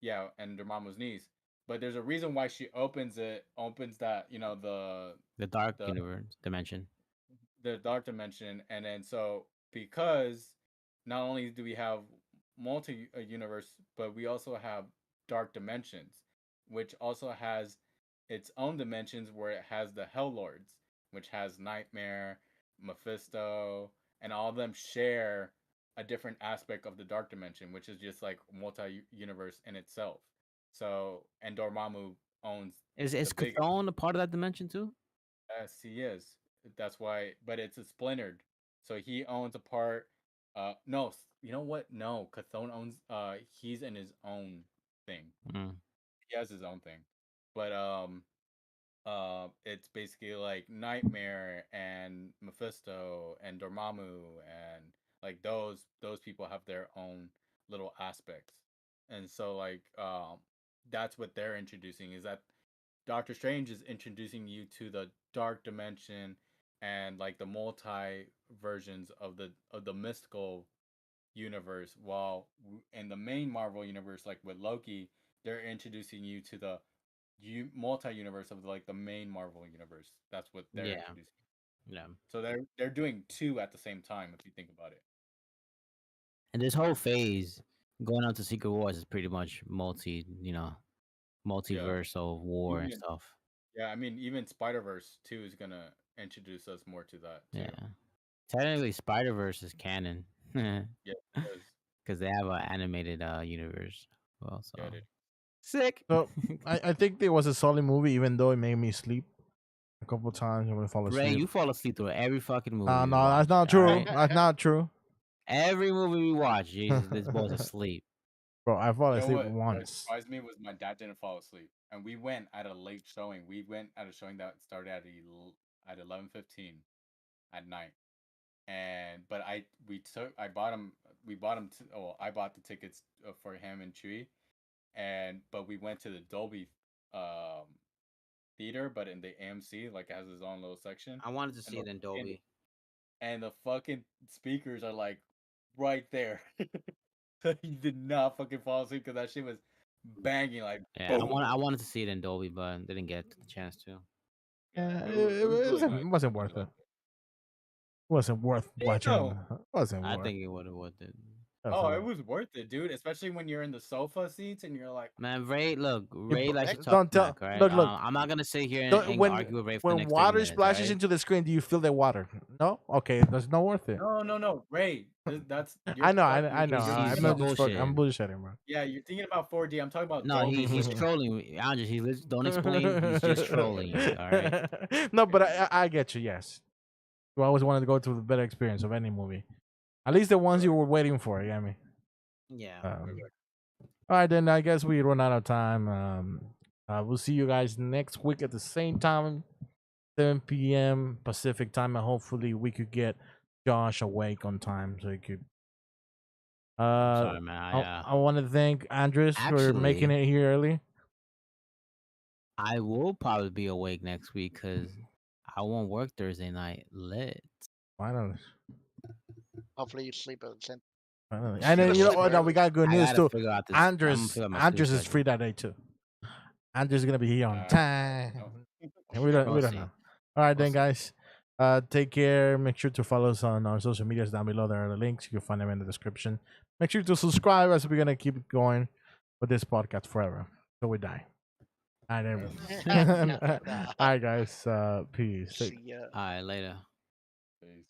Yeah, and Dormammu's niece. But there's a reason why she opens that, The dark the universe dimension. the dark dimension, and then so because not only do we have multi universe, but we also have dark dimensions, which also has its own dimensions where it has the Hell Lords, which has Nightmare, Mephisto, and all of them share a different aspect of the dark dimension, which is just like multi universe in itself. So, and Dormammu owns Is the big. Chthon a part of that dimension too? Yes, he is. That's why, but it's a splintered. So he owns a part. No, you know what? No, Cathone owns. He's in his own thing. Mm. He has his own thing, but it's basically like Nightmare and Mephisto and Dormammu and like those people have their own little aspects, and so like that's what they're introducing is that Doctor Strange is introducing you to the dark dimension and like the multi versions of the mystical universe, while in the main Marvel universe, like with Loki, they're introducing you to the multi universe of like the main Marvel universe. That's what they're Yeah, introducing. yeah. So they're doing two at the same time if you think about it. And this whole phase going on to Secret Wars is pretty much Yeah. multiversal war and Even stuff. yeah, I mean even Spider Verse 2 is gonna introduce us more to that too. Yeah. Technically, Spider Verse is canon because Yeah, because they have an animated universe. Well, so yeah, it sick. So I think it was a solid movie, even though it made me sleep a couple times. I would fall Ray, asleep. you fall asleep through every fucking movie No, we no, that's watch. not All true. right, That's not true, every movie we watch, Jesus, this boy's asleep. bro. I fall You know asleep what once. surprised me was my dad didn't fall asleep, and we went at a late showing. We went at a showing that started at 11:15 at night, and but I bought him we bought him I bought the tickets for him and Chewy, and but we went to the Dolby um theater, but in the AMC like it has its own little section, I wanted to and see it in Dolby. the fucking speakers are like right there. He did not fucking fall asleep because that shit was banging like Yeah, boom. I wanted to see it in Dolby, but didn't get the chance to. Yeah, It was really nice. it I wasn't really worth it. liked It wasn't worth it. watching. No. It wasn't I worth. think it would have worth it. Oh, Definitely. it was worth it, dude. Especially when you're in the sofa seats and you're like, Man, Ray, look, Yeah, Ray likes to talk don't tell. smack, all right? Look. I'm not gonna sit here and When argue with Ray for the next 30 water minutes, all splashes right? into the screen, do you feel the water? No. Okay, that's not worth it. no, Ray. That's I know. you're, I know. you're He's I'm thinking not about just fucking. I'm bullshitting. bullshitting, bro. yeah, you're thinking about 4D. I'm talking about No, Dolby he's theater. trolling me. Andres, don't explain. He's just trolling you, all right? No, but I get you. Yes, you always wanted to go through the better experience of any movie. At least the ones you were waiting for. You know what I mean? Yeah. All right, then I guess we run out of time. We'll see you guys next week at the same time, 7 p.m. Pacific time, and hopefully we could get Josh awake on time so he could. Sorry, man. I want to thank Andres for making Actually- it here early. I will probably be awake next week because I won't work Thursday night. Lit. Finally. Hopefully you sleep at the same. Finally. You And then gotta you know sleep what? No, we early. got good I news gotta too. figure out this. I'ma Andres, figure out my Andres sleep is free schedule. that day too. Andres is gonna be here on Uh, time. oh. We don't We'll know. see. All right, We'll then, see. guys. Take care. Make sure to follow us on our social medias down below. There are the links. You can find them in the description. Make sure to subscribe as we're gonna keep going with this podcast forever till we die. All right, everyone. All right, guys. Peace. See ya. All right, later. Peace.